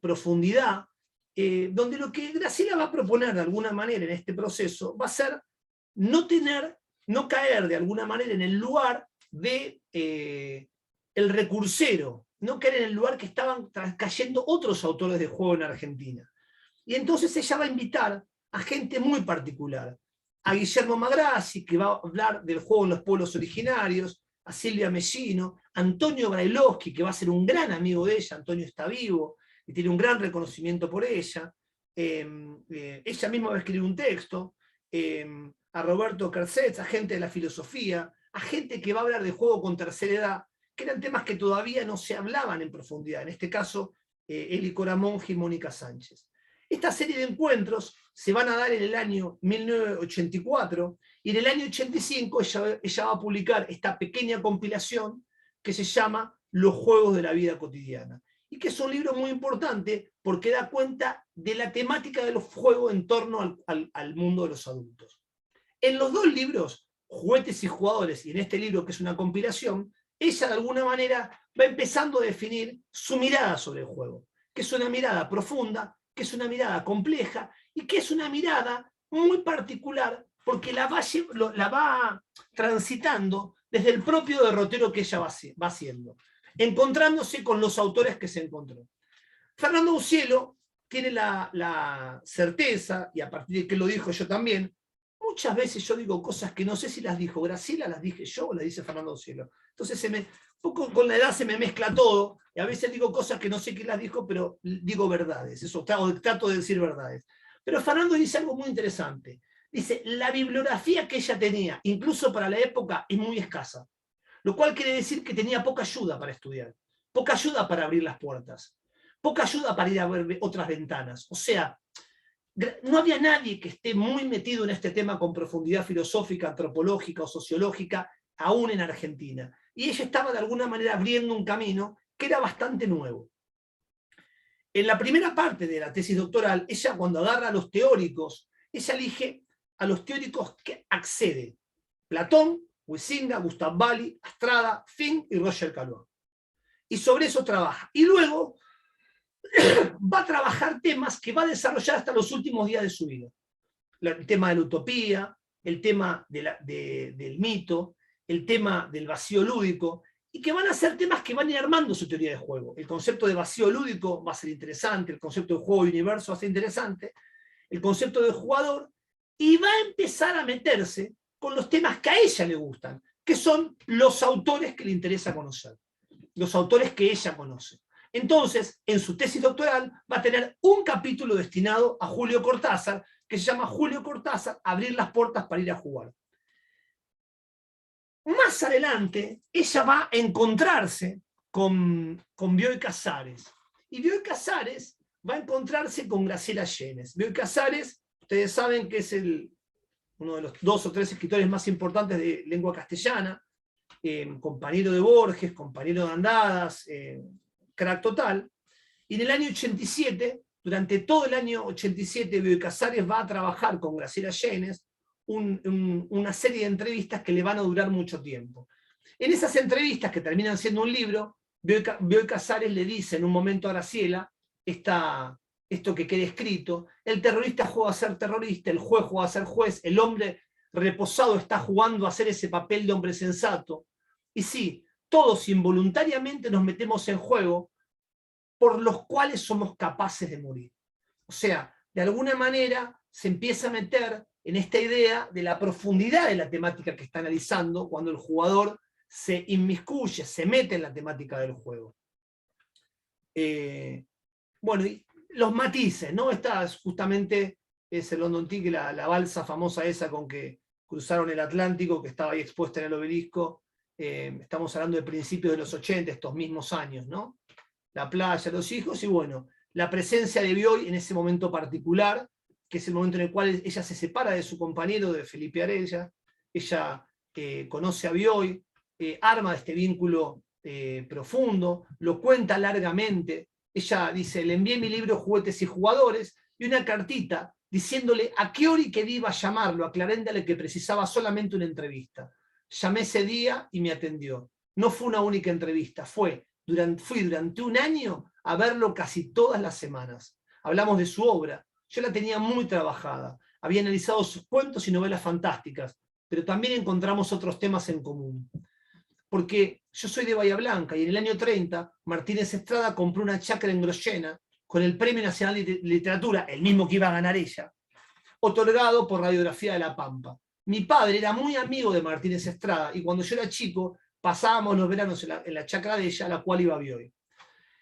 profundidad, donde lo que Graciela va a proponer de alguna manera en este proceso va a ser no caer de alguna manera en el lugar de el recursero, no caer en el lugar que estaban cayendo otros autores de juego en Argentina. Y entonces ella va a invitar a gente muy particular, a Guillermo Magrassi, que va a hablar del juego en los pueblos originarios, a Silvia Mellino, a Antonio Brailovsky, que va a ser un gran amigo de ella. Antonio está vivo y tiene un gran reconocimiento por ella. Ella misma va a escribir un texto, a Roberto Kersetz, a gente de la filosofía, a gente que va a hablar de juego con tercera edad, que eran temas que todavía no se hablaban en profundidad, en este caso Eli Coramongi y Mónica Sánchez. Esta serie de encuentros se van a dar en el año 1984, y en el año 85 ella va a publicar esta pequeña compilación que se llama Los Juegos de la Vida Cotidiana, y que es un libro muy importante porque da cuenta de la temática de los juegos en torno al mundo de los adultos. En los dos libros, Juguetes y Jugadores, y en este libro que es una compilación, ella de alguna manera va empezando a definir su mirada sobre el juego, que es una mirada profunda, que es una mirada compleja y que es una mirada muy particular porque la va transitando desde el propio derrotero que ella va haciendo, encontrándose con los autores que se encontró. Fernando Ucielo tiene la certeza, y a partir de que lo dijo yo también, muchas veces yo digo cosas que no sé si las dijo Graciela, las dije yo o las dice Fernando Ucielo. Entonces poco con la edad se me mezcla todo, y a veces digo cosas que no sé quién las dijo, pero digo verdades, eso trato de decir verdades. Pero Fernando dice algo muy interesante. Dice, la bibliografía que ella tenía, incluso para la época, es muy escasa. Lo cual quiere decir que tenía poca ayuda para estudiar, poca ayuda para abrir las puertas, poca ayuda para ir a ver otras ventanas. O sea, no había nadie que esté muy metido en este tema con profundidad filosófica, antropológica o sociológica, aún en Argentina. Y ella estaba de alguna manera abriendo un camino que era bastante nuevo. En la primera parte de la tesis doctoral, ella cuando agarra a los teóricos, ella elige a los teóricos que accede: Platón, Huizinga, Gustav Bali, Astrada, Fink y Roger Calois. Y sobre eso trabaja. Y luego va a trabajar temas que va a desarrollar hasta los últimos días de su vida. El tema de la utopía, el tema del mito, el tema del vacío lúdico, y que van a ser temas que van a ir armando su teoría de juego. El concepto de vacío lúdico va a ser interesante, el concepto de juego y universo va a ser interesante, el concepto de jugador, y va a empezar a meterse con los temas que a ella le gustan, que son los autores que le interesa conocer, los autores que ella conoce. Entonces, en su tesis doctoral va a tener un capítulo destinado a Julio Cortázar, que se llama Julio Cortázar, abrir las puertas para ir a jugar. Más adelante, ella va a encontrarse con Bioy Casares. Y Bioy Casares va a encontrarse con Graciela Yanes. Bioy Casares Ustedes saben que es uno de los 2 o 3 escritores más importantes de lengua castellana, compañero de Borges, compañero de andadas, crack total. Y en el año 87, durante todo el año 87, Bioy Casares va a trabajar con Graciela Yéñez una serie de entrevistas que le van a durar mucho tiempo. En esas entrevistas, que terminan siendo un libro, Bioy Casares le dice en un momento a Graciela esto que queda escrito: el terrorista juega a ser terrorista, el juez juega a ser juez, el hombre reposado está jugando a hacer ese papel de hombre sensato. Y sí, todos involuntariamente nos metemos en juego por los cuales somos capaces de morir. O sea, de alguna manera se empieza a meter en esta idea de la profundidad de la temática que está analizando cuando el jugador se inmiscuye, se mete en la temática del juego. Bueno, y los matices, ¿no? Esta es justamente el London Ticket, la balsa famosa esa con que cruzaron el Atlántico, que estaba ahí expuesta en el obelisco. Estamos hablando de principios de los 80, estos mismos años, ¿no? La playa, los hijos, y bueno, la presencia de Bioy en ese momento particular, que es el momento en el cual ella se separa de su compañero, de Felipe Arella. Ella conoce a Bioy, arma este vínculo profundo, lo cuenta largamente. Ella dice: le envié mi libro Juguetes y Jugadores, y una cartita diciéndole a qué hora y qué día iba a llamarlo, aclarándole que precisaba solamente una entrevista. Llamé ese día y me atendió. No fue una única entrevista, fui durante un año a verlo casi todas las semanas. Hablamos de su obra. Yo la tenía muy trabajada. Había analizado sus cuentos y novelas fantásticas, pero también encontramos otros temas en común. Porque yo soy de Bahía Blanca y en el año 30 Martínez Estrada compró una chacra en Grollena con el Premio Nacional de Literatura, el mismo que iba a ganar ella, otorgado por Radiografía de La Pampa. Mi padre era muy amigo de Martínez Estrada y cuando yo era chico pasábamos los veranos en la chacra de ella, a la cual iba Bioy.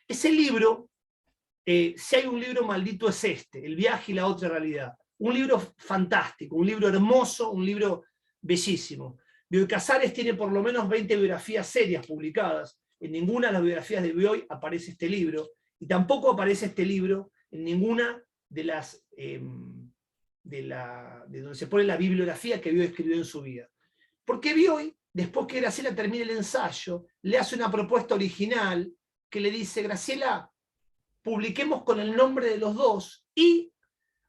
Ese libro, si hay un libro maldito, es este, El viaje y la otra realidad. Un libro fantástico, un libro hermoso, un libro bellísimo. Bioy Casares tiene por lo menos 20 biografías serias publicadas. En ninguna de las biografías de Bioy aparece este libro, y tampoco aparece este libro en ninguna de las de donde se pone la bibliografía que Bioy escribió en su vida. Porque Bioy, después que Graciela termine el ensayo, le hace una propuesta original que le dice: Graciela, publiquemos con el nombre de los dos y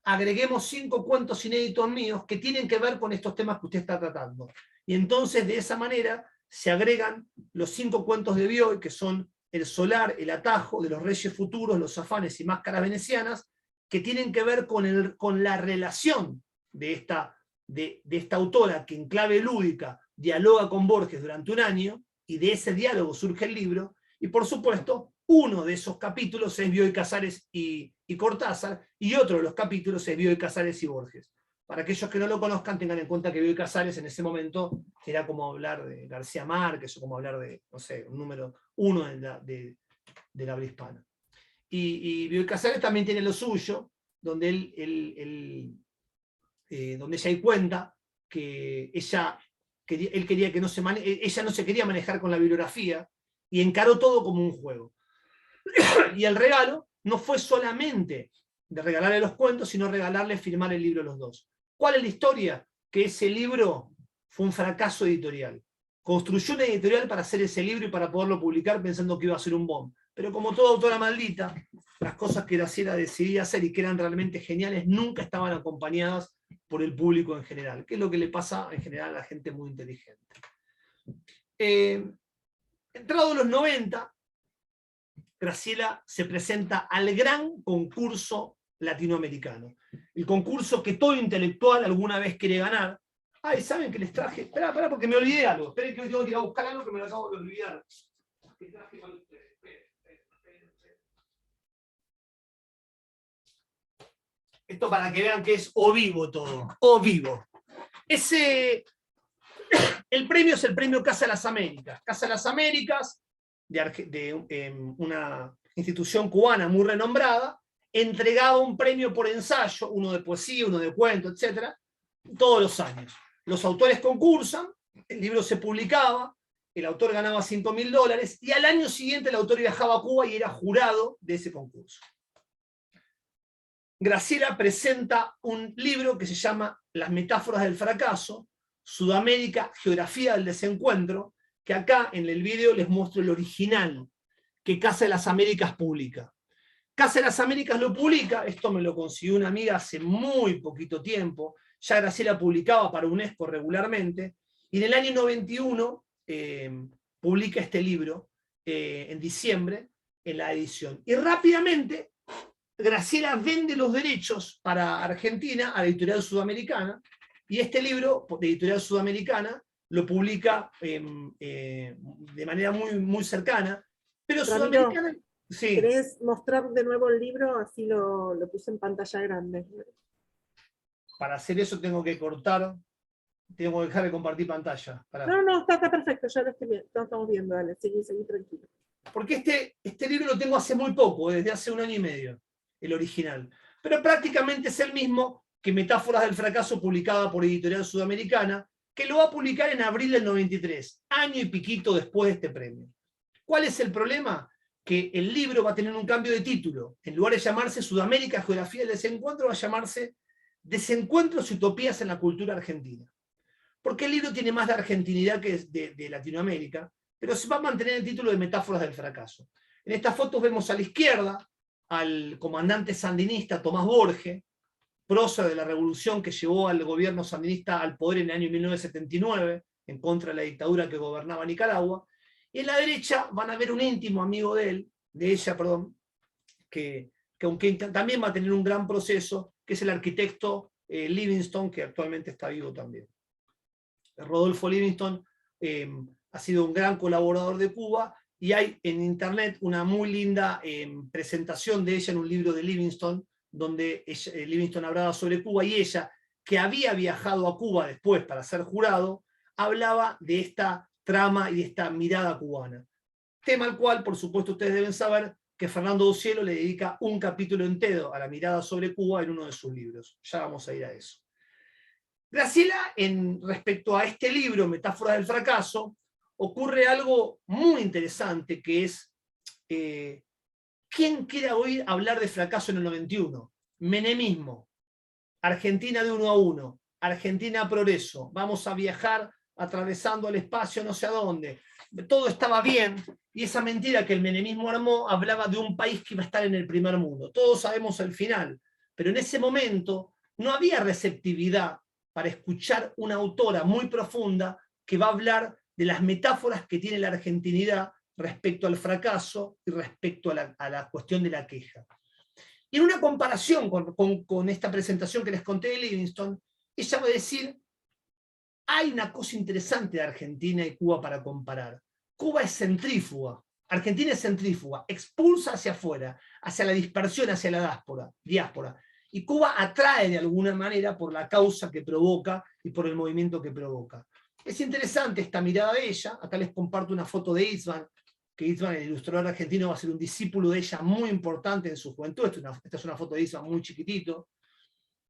agreguemos 5 cuentos inéditos míos que tienen que ver con estos temas que usted está tratando. Y entonces, de esa manera, se agregan los 5 cuentos de Bioy, que son El Solar, El Atajo, de los Reyes Futuros, Los Afanes y Máscaras Venecianas, que tienen que ver con la relación de esta autora, que en clave lúdica dialoga con Borges durante un año, y de ese diálogo surge el libro. Y por supuesto, uno de esos capítulos es Bioy Casares y Cortázar, y otro de los capítulos es Bioy Casares y Borges. Para aquellos que no lo conozcan, tengan en cuenta que Bioy Casares en ese momento era como hablar de García Márquez, o como hablar de, no sé, un número 1 de la habla hispana. Y Bioy Casares también tiene lo suyo, donde donde ella cuenta que él quería que ella no se quería manejar con la bibliografía, y encaró todo como un juego. Y el regalo no fue solamente de regalarle los cuentos, sino regalarle firmar el libro a los dos. ¿Cuál es la historia? Que ese libro fue un fracaso editorial. Construyó una editorial para hacer ese libro y para poderlo publicar pensando que iba a ser un bomb. Pero como toda autora maldita, las cosas que Graciela decidía hacer y que eran realmente geniales nunca estaban acompañadas por el público en general, que es lo que le pasa en general a la gente muy inteligente. Entrado los 90, Graciela se presenta al gran concurso latinoamericano. El concurso que todo intelectual alguna vez quiere ganar. Ay, ¿saben que les traje? Espera, porque me olvidé algo. Esperen que hoy tengo que ir a buscar algo que me lo acabo de olvidar. ¿Qué traje para ustedes? Esperen. Esto para que vean que es o vivo todo. O vivo. El premio es el premio Casa de las Américas. Casa de las Américas, de una institución cubana muy renombrada, entregaba un premio por ensayo, uno de poesía, uno de cuento, etc., todos los años. Los autores concursan, el libro se publicaba, el autor ganaba $5.000, y al año siguiente el autor viajaba a Cuba y era jurado de ese concurso. Graciela presenta un libro que se llama Las metáforas del fracaso, Sudamérica, geografía del desencuentro, que acá en el video les muestro el original que Casa de las Américas publica. Casa de las Américas lo publica, esto me lo consiguió una amiga hace muy poquito tiempo, ya Graciela publicaba para UNESCO regularmente, y en el año 91 publica este libro, en diciembre, en la edición. Y rápidamente Graciela vende los derechos para Argentina a la editorial sudamericana, y este libro de editorial sudamericana lo publica de manera muy cercana, pero Ramiro, sudamericana... Sí. ¿Querés mostrar de nuevo el libro? Así lo puse en pantalla grande. Para hacer eso tengo que cortar, tengo que dejar de compartir pantalla. Pará. No, está perfecto, ya lo estamos viendo, dale, seguí tranquilo. Porque este libro lo tengo hace muy poco, desde hace 1 año y medio, el original. Pero prácticamente es el mismo que Metáforas del fracaso, publicada por Editorial Sudamericana, que lo va a publicar en abril del 93, año y piquito después de este premio. ¿Cuál es el problema? Que el libro va a tener un cambio de título. En lugar de llamarse Sudamérica, geografía del desencuentro, va a llamarse Desencuentros y utopías en la cultura argentina. Porque el libro tiene más de argentinidad que de Latinoamérica, pero se va a mantener el título de Metáforas del fracaso. En estas fotos vemos a la izquierda al comandante sandinista Tomás Borges, prócer de la revolución que llevó al gobierno sandinista al poder en el año 1979, en contra de la dictadura que gobernaba Nicaragua. Y en la derecha van a ver un íntimo amigo de ella, que aunque también va a tener un gran proceso, que es el arquitecto Livingstone, que actualmente está vivo también. Rodolfo Livingstone ha sido un gran colaborador de Cuba, y hay en internet una muy linda presentación de ella en un libro de Livingstone, donde Livingstone hablaba sobre Cuba, y ella, que había viajado a Cuba después para ser jurado, hablaba de esta trama y de esta mirada cubana. Tema al cual, por supuesto, ustedes deben saber que Fernando Ocielo le dedica un capítulo entero a la mirada sobre Cuba en uno de sus libros. Ya vamos a ir a eso. Graciela, respecto a este libro, Metáforas del fracaso, ocurre algo muy interesante, que es, ¿quién quiere oír hablar de fracaso en el 91? Menemismo, Argentina de 1 a 1, Argentina progreso, vamos a viajar atravesando el espacio no sé a dónde, todo estaba bien, y esa mentira que el menemismo armó hablaba de un país que iba a estar en el primer mundo. Todos sabemos el final, pero en ese momento no había receptividad para escuchar una autora muy profunda que va a hablar de las metáforas que tiene la argentinidad respecto al fracaso y respecto a la cuestión de la queja. Y en una comparación con esta presentación que les conté de Livingstone, ella va a decir: hay una cosa interesante de Argentina y Cuba para comparar. Cuba es centrífuga, Argentina es centrífuga, expulsa hacia afuera, hacia la dispersión, hacia la diáspora. Y Cuba atrae de alguna manera por la causa que provoca y por el movimiento que provoca. Es interesante esta mirada de ella. Acá les comparto una foto de Istvan, que Istvan, el ilustrador argentino, va a ser un discípulo de ella muy importante en su juventud. Esta es una foto de Istvan muy chiquitito.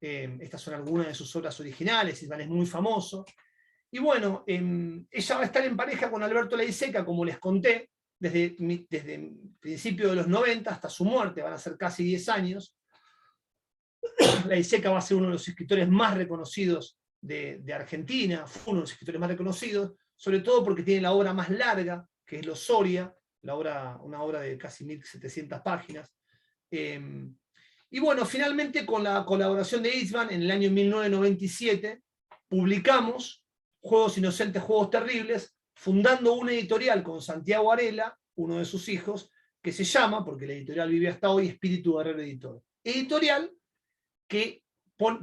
Estas son algunas de sus obras originales. Istvan es muy famoso. Y bueno, ella va a estar en pareja con Alberto Laiseka, como les conté, desde principio de los 90 hasta su muerte, van a ser casi 10 años. Laiseka va a ser uno de los escritores más reconocidos de Argentina, fue uno de los escritores más reconocidos, sobre todo porque tiene la obra más larga, que es Los Soria, una obra de casi 1700 páginas. Y bueno, finalmente con la colaboración de Istvan, en el año 1997, publicamos Juegos Inocentes, Juegos Terribles, fundando una editorial con Santiago Arela, uno de sus hijos, que se llama, porque la editorial vive hasta hoy, Espíritu Guerrero Editor. Editorial que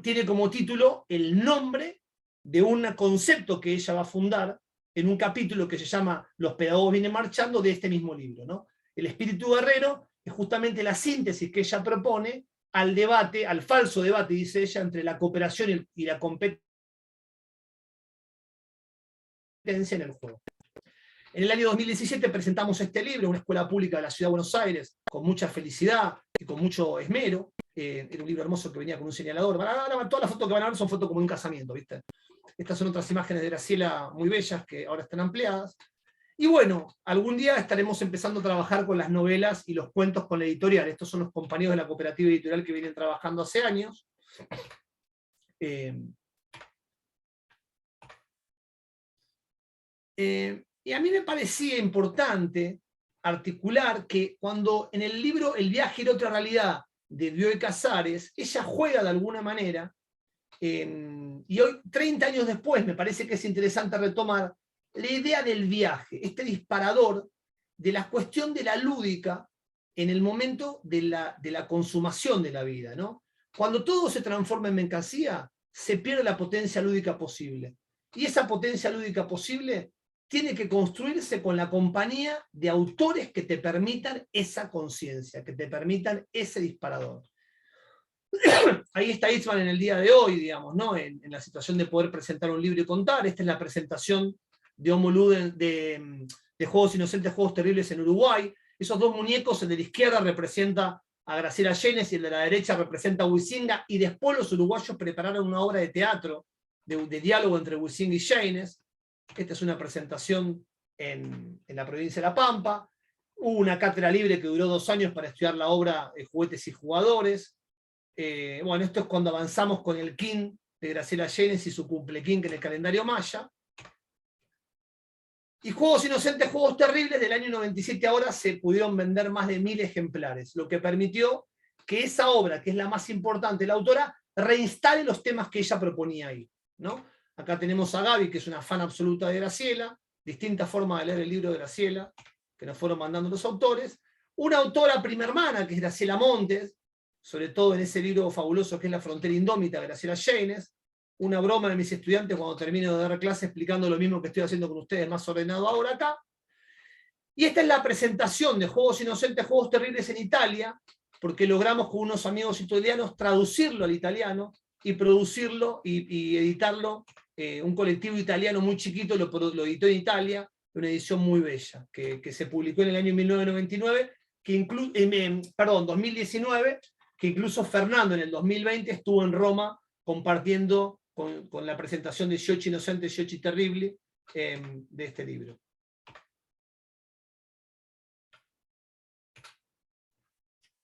tiene como título el nombre de un concepto que ella va a fundar en un capítulo que se llama Los pedagogos vienen marchando, de este mismo libro, ¿no? El espíritu guerrero es justamente la síntesis que ella propone al debate, al falso debate, dice ella, entre la cooperación y la competencia en el juego. En el año 2017 presentamos este libro en una escuela pública de la Ciudad de Buenos Aires, con mucha felicidad y con mucho esmero. Era un libro hermoso que venía con un señalador. Todas las fotos que van a ver son fotos como de un casamiento, ¿viste? Estas son otras imágenes de Graciela muy bellas que ahora están ampliadas. Y bueno, algún día estaremos empezando a trabajar con las novelas y los cuentos con la editorial. Estos son los compañeros de la cooperativa editorial que vienen trabajando hace años. Y a mí me parecía importante articular que cuando en el libro El viaje era otra realidad de Bioy Casares, ella juega de alguna manera, y hoy, 30 años después, me parece que es interesante retomar la idea del viaje, este disparador de la cuestión de la lúdica en el momento de la consumación de la vida, ¿no? Cuando todo se transforma en mercancía, se pierde la potencia lúdica posible. Y esa potencia lúdica posible tiene que construirse con la compañía de autores que te permitan esa conciencia, que te permitan ese disparador. Ahí está Eastman en el día de hoy, digamos, ¿no? En la situación de poder presentar un libro y contar. Esta es la presentación de Homo Ludens, de Juegos Inocentes, Juegos Terribles en Uruguay. Esos dos muñecos, el de la izquierda representa a Graciela Llenes y el de la derecha representa a Huizinga, y después los uruguayos prepararon una obra de teatro, de diálogo entre Huizinga y Llenes. Esta es una presentación en la provincia de La Pampa. Hubo una cátedra libre que duró 2 años para estudiar la obra Juguetes y Jugadores. Bueno, esto es cuando avanzamos con el King de Graciela Llenes y su cumplequín en el calendario maya. Y Juegos Inocentes, Juegos Terribles, del año 97 ahora se pudieron vender más de 1000 ejemplares, lo que permitió que esa obra, que es la más importante de la autora, reinstale los temas que ella proponía ahí, ¿no? Acá tenemos a Gaby, que es una fan absoluta de Graciela, distintas formas de leer el libro de Graciela, que nos fueron mandando los autores. Una autora prima hermana, que es Graciela Montes, sobre todo en ese libro fabuloso que es La Frontera Indómita, Graciela Llenes. Una broma de mis estudiantes cuando termino de dar clase explicando lo mismo que estoy haciendo con ustedes, más ordenado ahora acá. Y esta es la presentación de Juegos Inocentes, Juegos Terribles en Italia, porque logramos con unos amigos italianos traducirlo al italiano y producirlo y editarlo. Un colectivo italiano muy chiquito lo editó en Italia, una edición muy bella, que se publicó en el año 1999, 2019, que incluso Fernando en el 2020 estuvo en Roma compartiendo con la presentación de Giochi Inocente, Giochi Terrible, de este libro.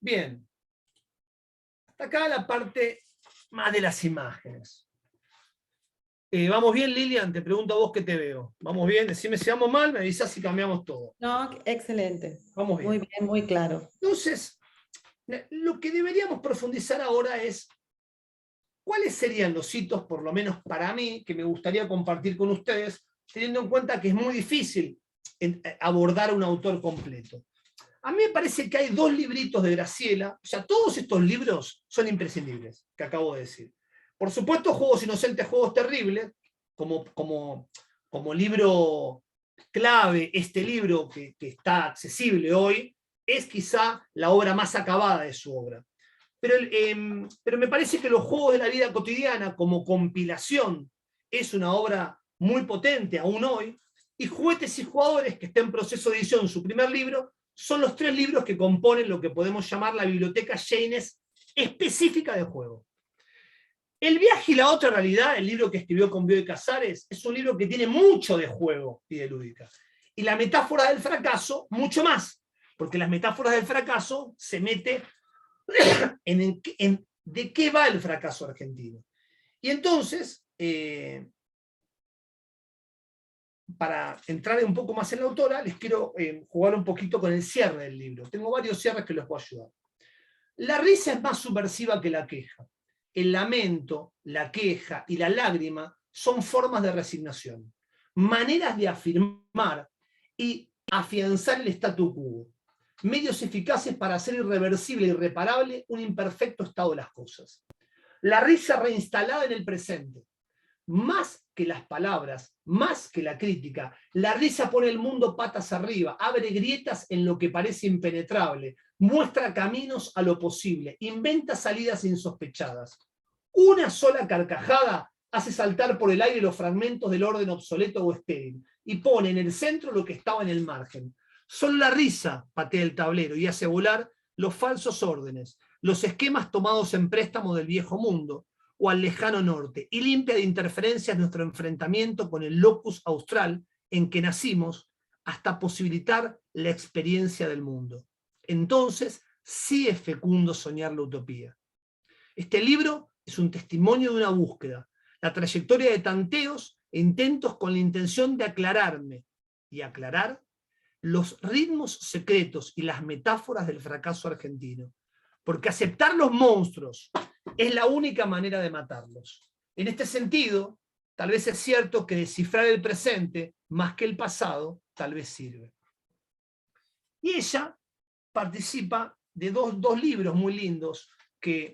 Bien. Hasta acá la parte más de las imágenes. ¿Vamos bien, Lilian? Te pregunto a vos que te veo. ¿Vamos bien? Decime si vamos mal, me avisás si cambiamos todo. No, excelente. Vamos bien. Muy bien, muy claro. Entonces, lo que deberíamos profundizar ahora es cuáles serían los hitos, por lo menos para mí, que me gustaría compartir con ustedes, teniendo en cuenta que es muy difícil abordar un autor completo. A mí me parece que hay 2 libritos de Graciela, o sea, todos estos libros son imprescindibles, que acabo de decir. Por supuesto, Juegos Inocentes, Juegos Terribles, como libro clave, este libro que está accesible hoy, es quizá la obra más acabada de su obra. Pero me parece que Los Juegos de la Vida Cotidiana, como compilación, es una obra muy potente aún hoy, y Juguetes y Jugadores, que está en proceso de edición, su primer libro, son los 3 libros que componen lo que podemos llamar la biblioteca Llenes específica de juego. El viaje y la otra realidad, el libro que escribió con Bioy Casares, es un libro que tiene mucho de juego y de lúdica. Y la metáfora del fracaso, mucho más, porque las metáforas del fracaso se mete en de qué va el fracaso argentino. Y entonces, para entrar un poco más en la autora, les quiero jugar un poquito con el cierre del libro. Tengo varios cierres que les voy a ayudar. La risa es más subversiva que la queja. El lamento, la queja y la lágrima son formas de resignación, maneras de afirmar y afianzar el statu quo, medios eficaces para hacer irreversible e irreparable un imperfecto estado de las cosas. La risa reinstalada en el presente. Más que las palabras, más que la crítica, la risa pone el mundo patas arriba, abre grietas en lo que parece impenetrable, muestra caminos a lo posible, inventa salidas insospechadas. Una sola carcajada hace saltar por el aire los fragmentos del orden obsoleto o estéril y pone en el centro lo que estaba en el margen. Solo la risa patea el tablero y hace volar los falsos órdenes, los esquemas tomados en préstamo del viejo mundo o al lejano norte, y limpia de interferencias nuestro enfrentamiento con el locus austral en que nacimos, hasta posibilitar la experiencia del mundo. Entonces, sí es fecundo soñar la utopía. Este libro es un testimonio de una búsqueda, la trayectoria de tanteos e intentos con la intención de aclararme y aclarar los ritmos secretos y las metáforas del fracaso argentino. Porque aceptar los monstruos es la única manera de matarlos. En este sentido, tal vez es cierto que descifrar el presente más que el pasado, tal vez sirve. Y ella participa de dos libros muy lindos que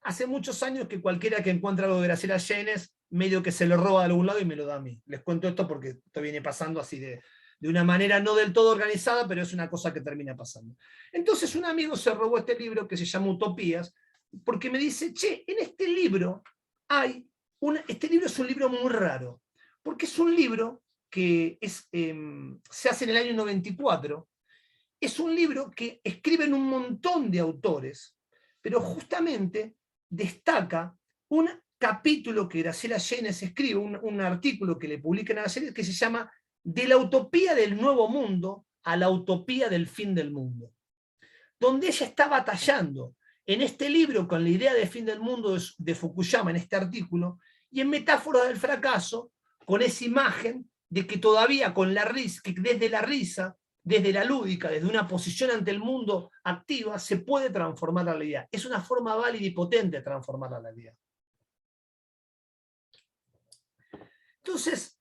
hace muchos años que cualquiera que encuentra algo de Graciela Llenes medio que se lo roba de algún lado y me lo da a mí. Les cuento esto porque esto viene pasando así de una manera no del todo organizada, pero es una cosa que termina pasando. Entonces un amigo se robó este libro que se llama Utopías, porque me dice, che, en este libro este libro es un libro muy raro, porque es un libro que se hace en el año 94, es un libro que escriben un montón de autores, pero justamente destaca un capítulo que Graciela Llenes escribe, un artículo que le publican a Graciela que se llama De la utopía del nuevo mundo a la utopía del fin del mundo, donde ella está batallando en este libro con la idea de fin del mundo de Fukuyama en este artículo, y en Metáfora del fracaso, con esa imagen de que todavía con la risa, que desde la risa, desde la lúdica, desde una posición ante el mundo activa, se puede transformar la realidad. Es una forma válida y potente de transformar la realidad. Entonces,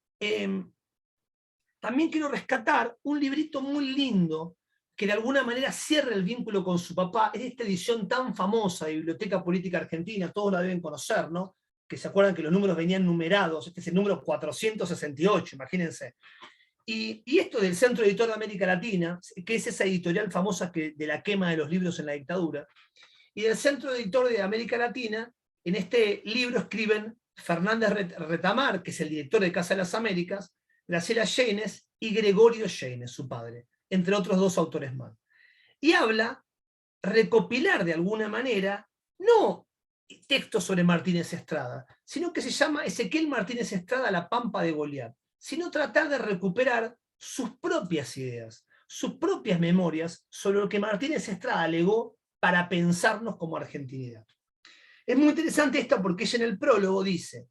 también quiero rescatar un librito muy lindo que de alguna manera cierra el vínculo con su papá. Es esta edición tan famosa de Biblioteca Política Argentina, todos la deben conocer, ¿no? Que se acuerdan que los números venían numerados, este es el número 468, imagínense. Y esto del Centro Editor de América Latina, que es esa editorial famosa de la quema de los libros en la dictadura, y del Centro Editor de América Latina, en este libro escriben Fernández Retamar, que es el director de Casa de las Américas, Graciela Llenes y Gregorio Llenes, su padre, entre otros dos autores más. Y habla, recopilar de alguna manera, no textos sobre Martínez Estrada, sino que se llama Ezequiel Martínez Estrada, La Pampa de Goliat, sino tratar de recuperar sus propias ideas, sus propias memorias sobre lo que Martínez Estrada legó para pensarnos como argentinidad. Es muy interesante esto porque ella en el prólogo dice,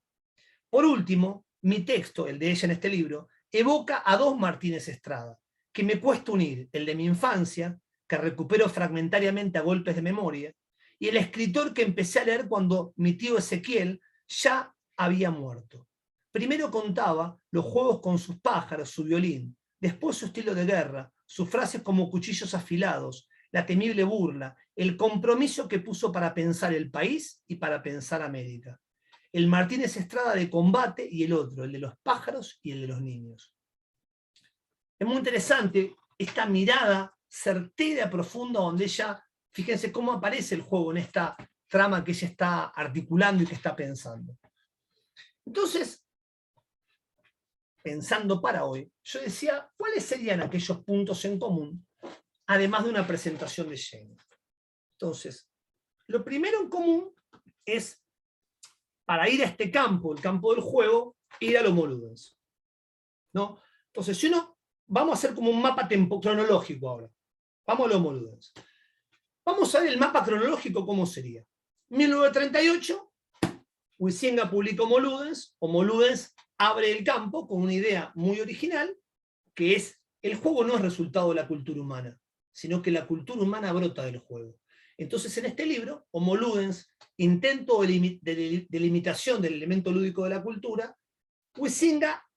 por último, mi texto, el de ella en este libro, evoca a dos Martínez Estrada, que me cuesta unir, el de mi infancia, que recupero fragmentariamente a golpes de memoria, y el escritor que empecé a leer cuando mi tío Ezequiel ya había muerto. Primero contaba los juegos con sus pájaros, su violín, después su estilo de guerra, sus frases como cuchillos afilados, la temible burla, el compromiso que puso para pensar el país y para pensar América. El Martínez Estrada de combate y el otro, el de los pájaros y el de los niños. Es muy interesante esta mirada certera, profunda, donde ella, fíjense cómo aparece el juego en esta trama que ella está articulando y que está pensando. Entonces, pensando para hoy, yo decía, ¿cuáles serían aquellos puntos en común, además de una presentación de Llenes? Entonces, lo primero en común es, para ir a este campo, el campo del juego, ir a Homo Ludens, ¿no? Entonces, si uno, vamos a hacer como un mapa cronológico ahora. Vamos a Homo Ludens. Vamos a ver el mapa cronológico cómo sería. 1938, Huizinga publica Homo Ludens. Homo Ludens abre el campo con una idea muy original, que es, el juego no es resultado de la cultura humana, sino que la cultura humana brota del juego. Entonces, en este libro, Homo Ludens, intento de delimitación del elemento lúdico de la cultura, Huizinga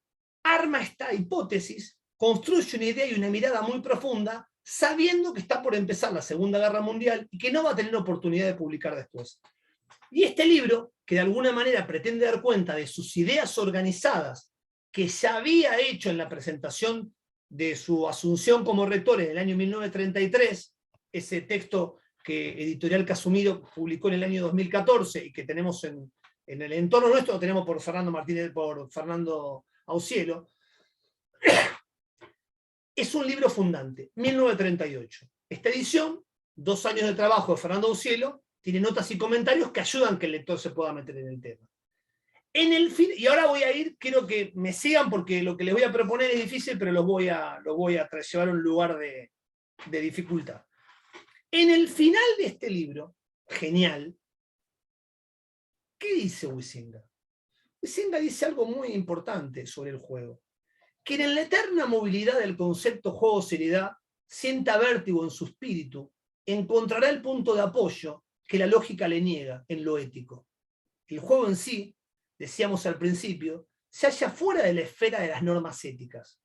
arma esta hipótesis, construye una idea y una mirada muy profunda, sabiendo que está por empezar la Segunda Guerra Mundial y que no va a tener oportunidad de publicar después. Y este libro, que de alguna manera pretende dar cuenta de sus ideas organizadas, que ya había hecho en la presentación de su asunción como rector en el año 1933, ese texto que Editorial Casumiro publicó en el año 2014 y que tenemos en el entorno nuestro, lo tenemos por Fernando Martínez, por Fernando Aucielo, es un libro fundante, 1938. Esta edición, 2 años de trabajo de Fernando Aucielo, tiene notas y comentarios que ayudan a que el lector se pueda meter en el tema. Y ahora voy a ir, quiero que me sigan porque lo que les voy a proponer es difícil, pero los voy a llevar a un lugar de dificultad. En el final de este libro, genial, ¿qué dice Huizinga? Huizinga dice algo muy importante sobre el juego. Que en la eterna movilidad del concepto juego-seriedad, sienta vértigo en su espíritu, encontrará el punto de apoyo que la lógica le niega en lo ético. El juego en sí, decíamos al principio, se halla fuera de la esfera de las normas éticas.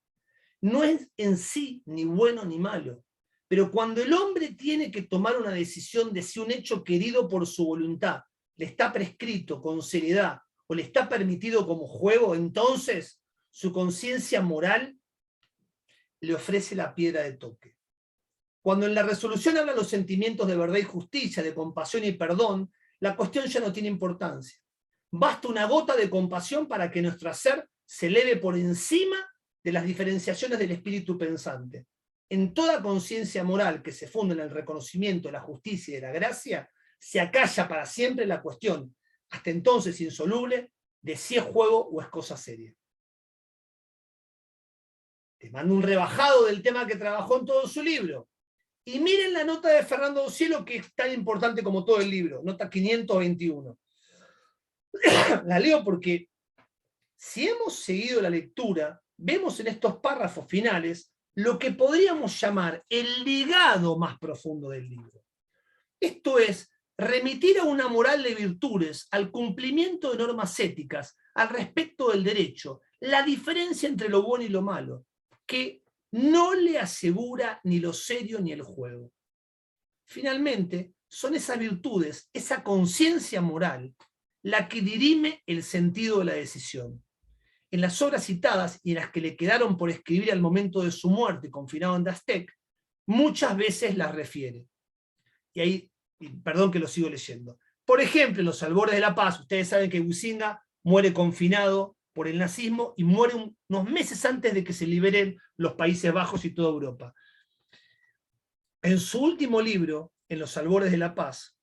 No es en sí ni bueno ni malo, pero cuando el hombre tiene que tomar una decisión de si un hecho querido por su voluntad le está prescrito con seriedad o le está permitido como juego, entonces su conciencia moral le ofrece la piedra de toque. Cuando en la resolución hablan los sentimientos de verdad y justicia, de compasión y perdón, la cuestión ya no tiene importancia. Basta una gota de compasión para que nuestro ser se eleve por encima de las diferenciaciones del espíritu pensante. En toda conciencia moral que se funda en el reconocimiento de la justicia y de la gracia, se acalla para siempre la cuestión, hasta entonces insoluble, de si es juego o es cosa seria. Te mando un rebajado del tema que trabajó en todo su libro. Y miren la nota de Fernando Docielo, que es tan importante como todo el libro, nota 521. La leo porque si hemos seguido la lectura, vemos en estos párrafos finales lo que podríamos llamar el legado más profundo del libro. Esto es, remitir a una moral de virtudes, al cumplimiento de normas éticas, al respecto del derecho, la diferencia entre lo bueno y lo malo, que no le asegura ni lo serio ni el juego. Finalmente, son esas virtudes, esa conciencia moral, la que dirime el sentido de la decisión. En las obras citadas y en las que le quedaron por escribir al momento de su muerte, confinado en Dastec, muchas veces las refiere. Y ahí, perdón que lo sigo leyendo. Por ejemplo, en Los Albores de la Paz, ustedes saben que Huizinga muere confinado por el nazismo y muere unos meses antes de que se liberen los Países Bajos y toda Europa. En su último libro, En los Albores de la Paz,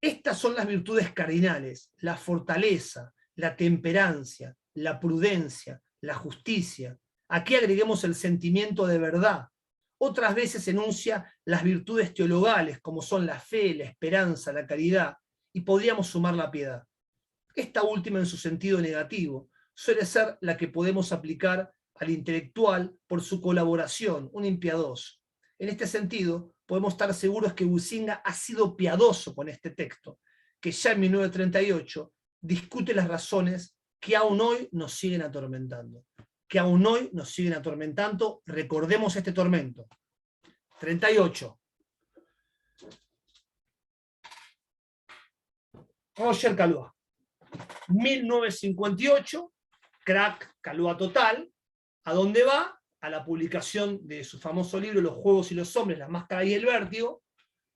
estas son las virtudes cardinales: la fortaleza, la temperancia, la prudencia, la justicia. Aquí agreguemos el sentimiento de verdad. Otras veces enuncia las virtudes teologales, como son la fe, la esperanza, la caridad, y podríamos sumar la piedad. Esta última, en su sentido negativo, suele ser la que podemos aplicar al intelectual por su colaboración, un impiadoso. En este sentido, podemos estar seguros que Huizinga ha sido piadoso con este texto, que ya en 1938 discute las razones que aún hoy nos siguen atormentando. Que aún hoy nos siguen atormentando, recordemos este tormento. 38. Roger Caillois. 1958, crack, Caillois total. ¿A dónde va? A la publicación de su famoso libro Los Juegos y los Hombres, la Máscara y el Vértigo,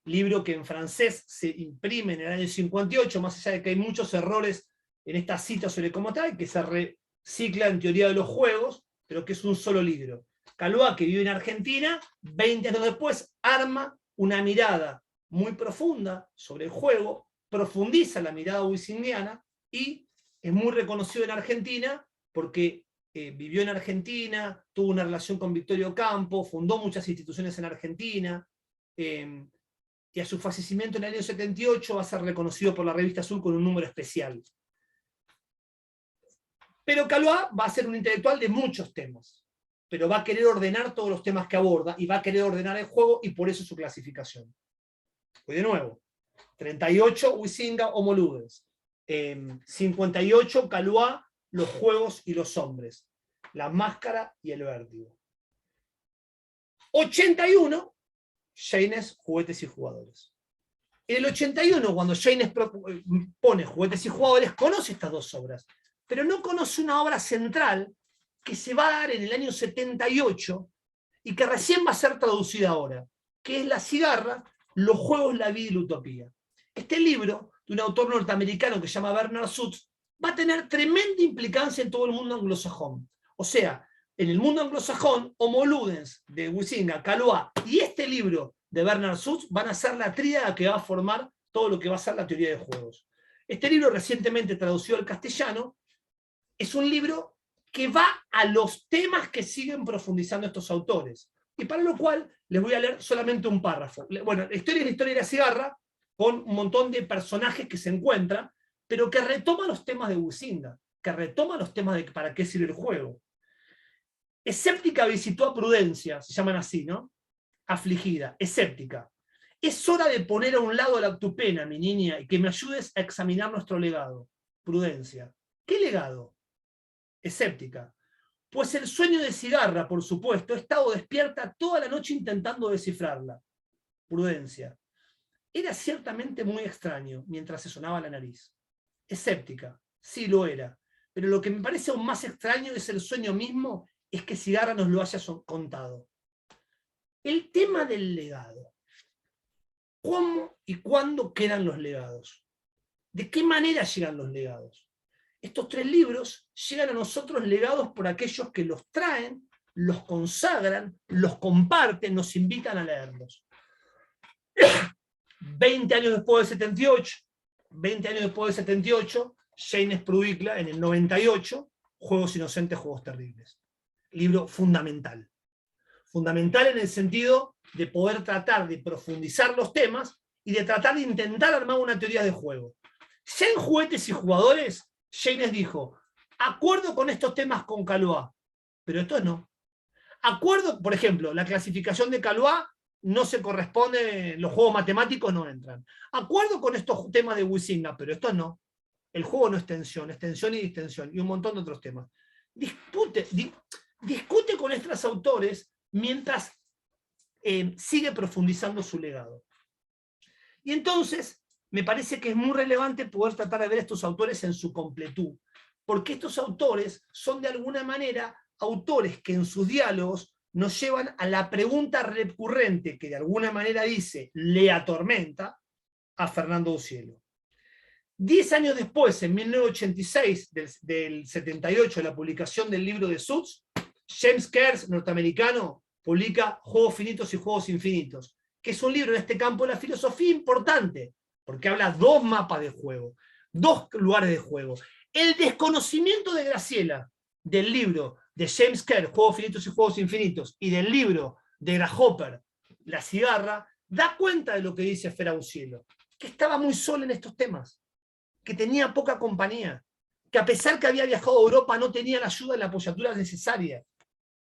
libro que en francés se imprime en el año 58, más allá de que hay muchos errores en esta cita sobre cómo tal, que se recicla en Teoría de los Juegos, pero que es un solo libro. Caillois, que vive en Argentina, 20 años después, arma una mirada muy profunda sobre el juego, profundiza la mirada huizingiana y es muy reconocido en Argentina porque vivió en Argentina, tuvo una relación con Victorio Campo, fundó muchas instituciones en Argentina, y a su fallecimiento en el año 78 va a ser reconocido por la Revista Azul con un número especial. Pero Caillois va a ser un intelectual de muchos temas, pero va a querer ordenar todos los temas que aborda, y va a querer ordenar el juego, y por eso su clasificación. Voy de nuevo. 38, Huizinga, Homo Ludens. 58, Caillois, Los Juegos y los Hombres. La Máscara y el Vértigo. 81, Jeynes, Juguetes y Jugadores. En el 81, cuando Jeynes pone Juguetes y Jugadores, conoce estas dos obras, pero no conoce una obra central que se va a dar en el año 78 y que recién va a ser traducida ahora, que es La Cigarra, Los Juegos, la Vida y la Utopía. Este libro, de un autor norteamericano que se llama Bernard Suits, va a tener tremenda implicancia en todo el mundo anglosajón. O sea, en el mundo anglosajón, Homo Ludens de Huizinga, Caillois y este libro de Bernard Suits van a ser la tríada que va a formar todo lo que va a ser la teoría de juegos. Este libro, recientemente traducido al castellano, es un libro que va a los temas que siguen profundizando estos autores. Y para lo cual les voy a leer solamente un párrafo. Bueno, la historia de la cigarra, con un montón de personajes que se encuentran, pero que retoma los temas de Huizinga, que retoma los temas de para qué sirve el juego. Escéptica visitó a Prudencia, se llaman así, ¿no? Afligida, escéptica. Es hora de poner a un lado tu pena, mi niña, y que me ayudes a examinar nuestro legado. Prudencia. ¿Qué legado? Escéptica. Pues el sueño de cigarra, por supuesto, he estado despierta toda la noche intentando descifrarla. Prudencia. Era ciertamente muy extraño mientras se sonaba la nariz. Escéptica. Sí lo era. Pero lo que me parece aún más extraño es el sueño mismo, es que Cigarra nos lo haya contado. El tema del legado. ¿Cómo y cuándo quedan los legados? ¿De qué manera llegan los legados? Estos 3 libros llegan a nosotros legados por aquellos que los traen, los consagran, los comparten, nos invitan a leerlos. 20 años después del 78, James Prudikla, en el 98, Juegos Inocentes, Juegos Terribles. Libro fundamental. Fundamental en el sentido de poder tratar de profundizar los temas y de tratar de intentar armar una teoría de juego. Ya en Juguetes y Jugadores, James dijo, acuerdo con estos temas con Calois, pero estos no. Acuerdo, por ejemplo, la clasificación de Calois no se corresponde, los juegos matemáticos no entran. Acuerdo con estos temas de Huizinga, pero estos no. El juego no es tensión y distensión, y un montón de otros temas. Discute con estos autores mientras sigue profundizando su legado. Y entonces, me parece que es muy relevante poder tratar de ver a estos autores en su completud, porque estos autores son de alguna manera autores que en sus diálogos nos llevan a la pregunta recurrente que de alguna manera dice, le atormenta a Fernando Ucielo. 10 años después, en 1986, del 78, de la publicación del libro de Suits, James Kerr, norteamericano, publica Juegos Finitos y Juegos Infinitos, que es un libro en este campo de la filosofía importante, porque habla 2 mapas de juego, 2 lugares de juego. El desconocimiento de Graciela del libro de James Kerr, Juegos Finitos y Juegos Infinitos, y del libro de Grasshopper, La cigarra, da cuenta de lo que dice Fera Ucielo, que estaba muy sola en estos temas, que tenía poca compañía, que a pesar que había viajado a Europa no tenía la ayuda y la apoyatura necesaria.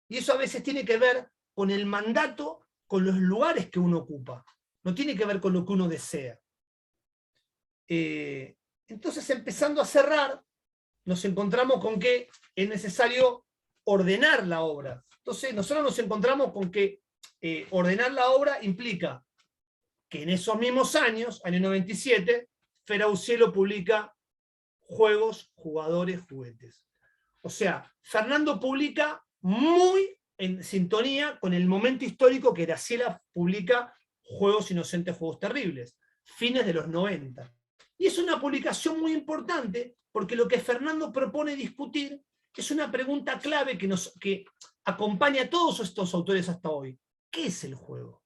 Y eso a veces tiene que ver con el mandato, con los lugares que uno ocupa. No tiene que ver con lo que uno desea. Entonces, empezando a cerrar, nos encontramos con que es necesario ordenar la obra. Entonces, nosotros nos encontramos con que ordenar la obra implica que en esos mismos años, año 97, Fera Ucielo publica Juegos, Jugadores, Juguetes. O sea, Fernando publica muy en sintonía con el momento histórico que Graciela publica Juegos Inocentes, Juegos Terribles, fines de los 90. Y es una publicación muy importante porque lo que Fernando propone discutir es una pregunta clave que acompaña a todos estos autores hasta hoy. ¿Qué es el juego?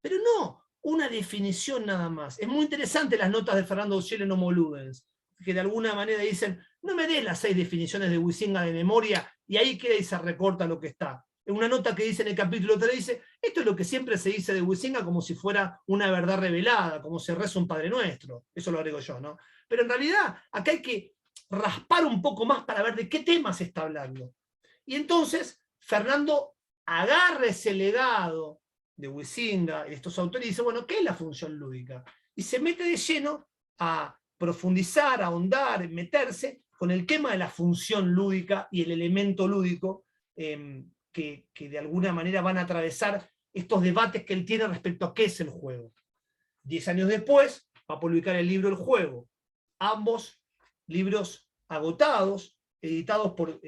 Pero no una definición nada más. Es muy interesante las notas de Fernando Ucielo en Homo Ludens, que de alguna manera dicen, no me des las 6 definiciones de Huizinga de memoria, y ahí queda y se recorta lo que está. En una nota que dice en el capítulo 3, dice, esto es lo que siempre se dice de Huizinga como si fuera una verdad revelada, como se reza un Padre Nuestro. Eso lo agrego yo, ¿no? Pero en realidad, acá hay que raspar un poco más para ver de qué tema se está hablando. Y entonces, Fernando agarra ese legado de Huizinga y estos autores y dice, bueno, ¿qué es la función lúdica? Y se mete de lleno a profundizar, a ahondar, meterse con el tema de la función lúdica y el elemento lúdico que de alguna manera van a atravesar estos debates que él tiene respecto a qué es el juego. 10 años después va a publicar el libro El Juego. Ambos libros agotados, editados por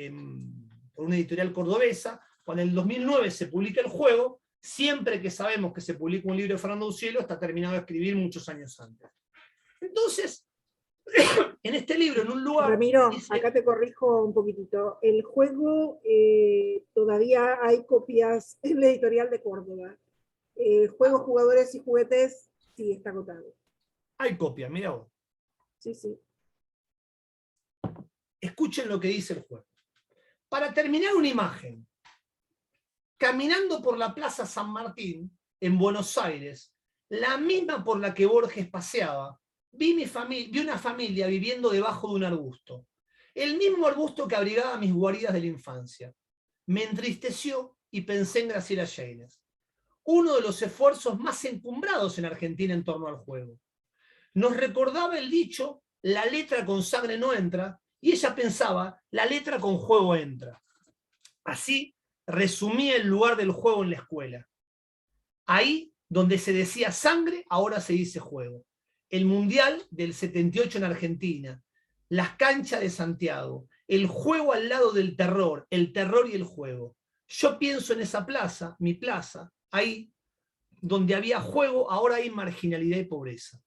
una editorial cordobesa. Cuando en el 2009 se publica El Juego, siempre que sabemos que se publica un libro de Fernando Ucielo, está terminado de escribir muchos años antes. Entonces, en este libro, en un lugar... Ramiro, acá te corrijo un poquitito. El juego todavía hay copias en la editorial de Córdoba. Juegos, Jugadores y Juguetes, sí, está agotado. Hay copias, mira vos. Sí, sí. Escuchen lo que dice el juego. Para terminar una imagen, caminando por la Plaza San Martín, en Buenos Aires, la misma por la que Borges paseaba, vi una familia viviendo debajo de un arbusto. El mismo arbusto que abrigaba mis guaridas de la infancia. Me entristeció y pensé en Graciela Yeynes, uno de los esfuerzos más encumbrados en Argentina en torno al juego. Nos recordaba el dicho, la letra con sangre no entra, y ella pensaba, la letra con juego entra. Así resumía el lugar del juego en la escuela. Ahí, donde se decía sangre, ahora se dice juego. El Mundial del 78 en Argentina, las canchas de Santiago, el juego al lado del terror, el terror y el juego. Yo pienso en esa plaza, mi plaza, ahí donde había juego, ahora hay marginalidad y pobreza.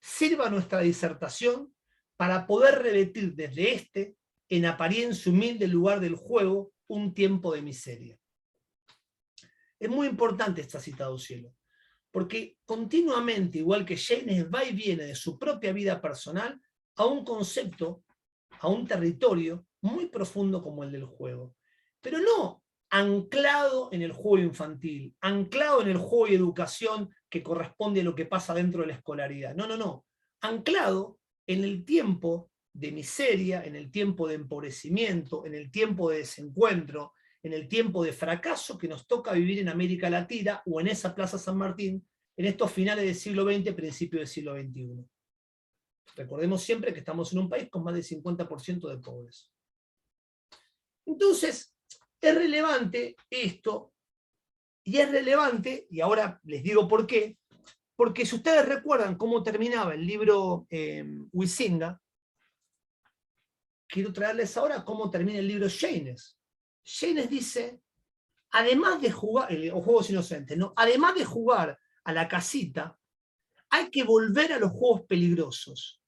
Sirva nuestra disertación para poder revertir desde este, en apariencia humilde lugar del juego, un tiempo de miseria. Es muy importante esta cita de Cielo, porque continuamente, igual que Yeynes va y viene de su propia vida personal a un concepto, a un territorio muy profundo como el del juego, pero no anclado en el juego infantil, anclado en el juego y educación que corresponde a lo que pasa dentro de la escolaridad. No, no, no. Anclado en el tiempo de miseria, en el tiempo de empobrecimiento, en el tiempo de desencuentro, en el tiempo de fracaso que nos toca vivir en América Latina o en esa Plaza San Martín, en estos finales del siglo XX, principios del siglo XXI. Recordemos siempre que estamos en un país con más del 50% de pobres. Entonces, es relevante esto, y es relevante, y ahora les digo por qué, porque si ustedes recuerdan cómo terminaba el libro Huizinga, quiero traerles ahora cómo termina el libro Yeynes. Yeynes dice, además de jugar, o Juegos Inocentes, ¿no? Además de jugar a la casita, hay que volver a los juegos peligrosos,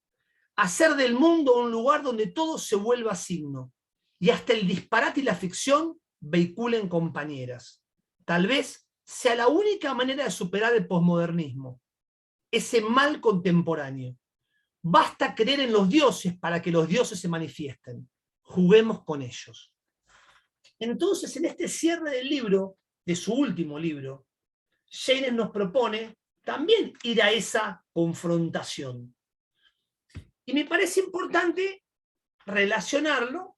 hacer del mundo un lugar donde todo se vuelva signo, y hasta el disparate y la ficción vehiculen compañeras. Tal vez sea la única manera de superar el posmodernismo, ese mal contemporáneo. Basta creer en los dioses para que los dioses se manifiesten. Juguemos con ellos. Entonces, en este cierre del libro, de su último libro, Yeynes nos propone también ir a esa confrontación. Y me parece importante relacionarlo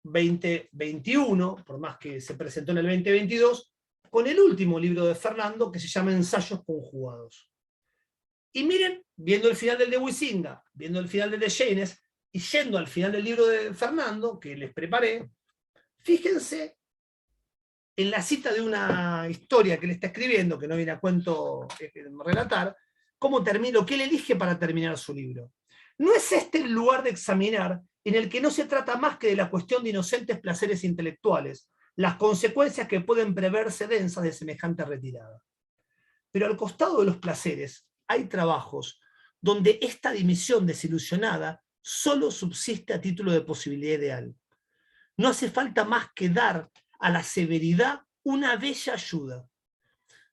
2021, por más que se presentó en el 2022, con el último libro de Fernando, que se llama Ensayos conjugados. Y miren, viendo el final del de Huizinga, viendo el final del de Yeynes, y yendo al final del libro de Fernando, que les preparé, fíjense en la cita de una historia que él está escribiendo, que no viene a cuento relatar, cómo termina, lo que él elige para terminar su libro. ¿No es este el lugar de examinar en el que no se trata más que de la cuestión de inocentes placeres intelectuales, las consecuencias que pueden preverse densas de semejante retirada? Pero al costado de los placeres hay trabajos donde esta dimisión desilusionada solo subsiste a título de posibilidad ideal. No hace falta más que dar a la severidad una bella ayuda.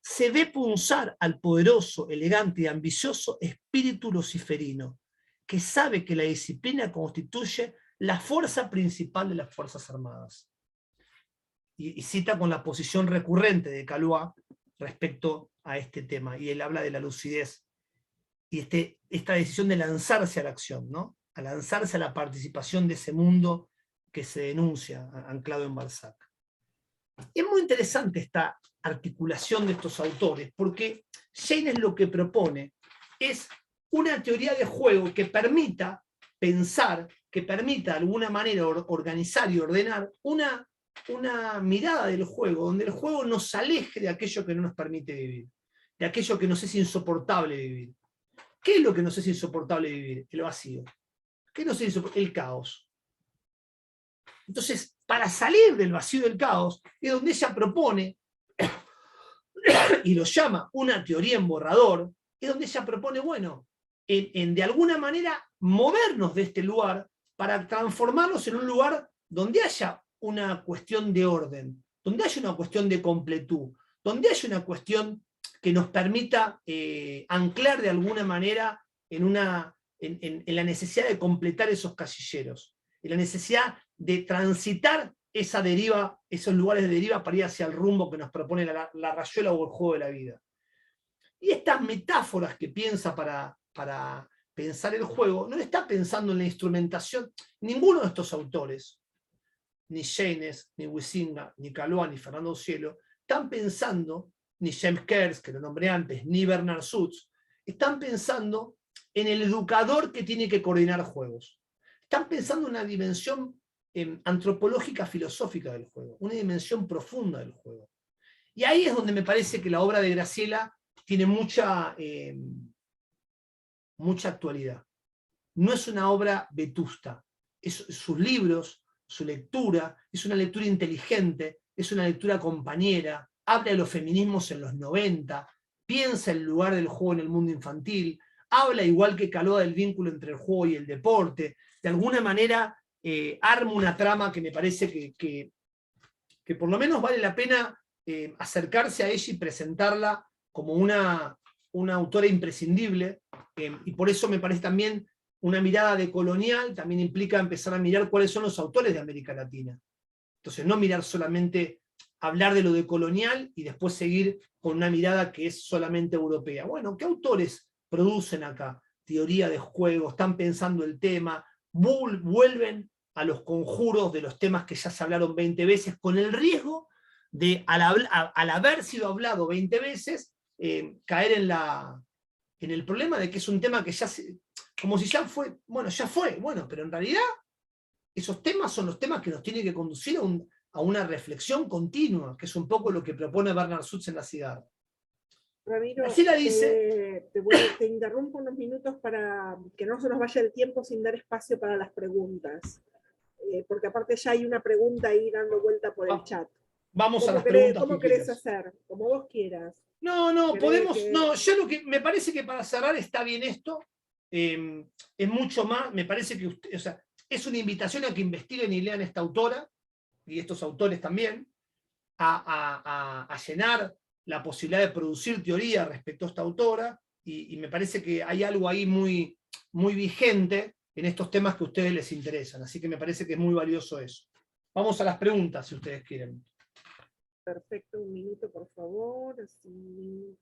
Se ve punzar al poderoso, elegante y ambicioso espíritu luciferino, que sabe que la disciplina constituye la fuerza principal de las Fuerzas Armadas. Y cita con la posición recurrente de Calois respecto a este tema, y él habla de la lucidez, y esta decisión de lanzarse a la acción, ¿no? A lanzarse a la participación de ese mundo que se denuncia, anclado en Balzac. Es muy interesante esta articulación de estos autores, porque Yeynes lo que propone es una teoría de juego que permita pensar, que permita de alguna manera organizar y ordenar una mirada del juego, donde el juego nos aleje de aquello que no nos permite vivir, de aquello que nos es insoportable vivir. ¿Qué es lo que nos es insoportable vivir? El vacío. ¿Qué nos es insoportable? El caos. Entonces, para salir del vacío del caos, es donde ella propone, y lo llama una teoría en borrador, es donde ella propone, bueno, de alguna manera movernos de este lugar para transformarnos en un lugar donde haya una cuestión de orden, donde haya una cuestión de completud, donde haya una cuestión que nos permita anclar de alguna manera en la necesidad de completar esos casilleros, y la necesidad de transitar esa deriva, esos lugares de deriva para ir hacia el rumbo que nos propone la rayuela o el juego de la vida. Y estas metáforas que piensa para pensar el juego, no está pensando en la instrumentación. Ninguno de estos autores, ni Jeynes, ni Huizinga, ni Calvá, ni Fernando Cielo, están pensando, ni James Kerrs, que lo nombré antes, ni Bernard Suits, están pensando en el educador que tiene que coordinar juegos. Están pensando en una dimensión antropológica, filosófica del juego, una dimensión profunda del juego. Y ahí es donde me parece que la obra de Graciela tiene mucha actualidad. No es una obra vetusta. Sus libros, su lectura, es una lectura inteligente, es una lectura compañera, habla de los feminismos en los 90, piensa el lugar del juego en el mundo infantil, habla igual que Calvá del vínculo entre el juego y el deporte, de alguna manera arma una trama que me parece que por lo menos vale la pena acercarse a ella y presentarla como una autora imprescindible, y por eso me parece también una mirada decolonial, también implica empezar a mirar cuáles son los autores de América Latina. Entonces no mirar solamente, hablar de lo decolonial y después seguir con una mirada que es solamente europea. Bueno, ¿qué autores producen acá? Teoría de juego, están pensando el tema, vuelven a los conjuros de los temas que ya se hablaron 20 veces, con el riesgo de, al haber sido hablado 20 veces, caer en el problema de que es un tema que ya como si ya fue, bueno, pero en realidad esos temas son los temas que nos tienen que conducir a una reflexión continua, que es un poco lo que propone Bernard Suits en La cigarra. Ramiro, Así la dice. Te interrumpo unos minutos para que no se nos vaya el tiempo sin dar espacio para las preguntas. Porque aparte ya hay una pregunta ahí dando vuelta por el chat. Vamos a las preguntas. ¿Cómo querés hacer? Como vos quieras. No, podemos. No, yo lo que me parece que para cerrar está bien esto. Es mucho más, me parece que usted, o sea, es una invitación a que investiguen y lean esta autora, y estos autores también, a llenar la posibilidad de producir teoría respecto a esta autora, y me parece que hay algo ahí muy, muy vigente en estos temas que a ustedes les interesan, así que me parece que es muy valioso eso. Vamos a las preguntas, si ustedes quieren. Perfecto, un minuto por favor, así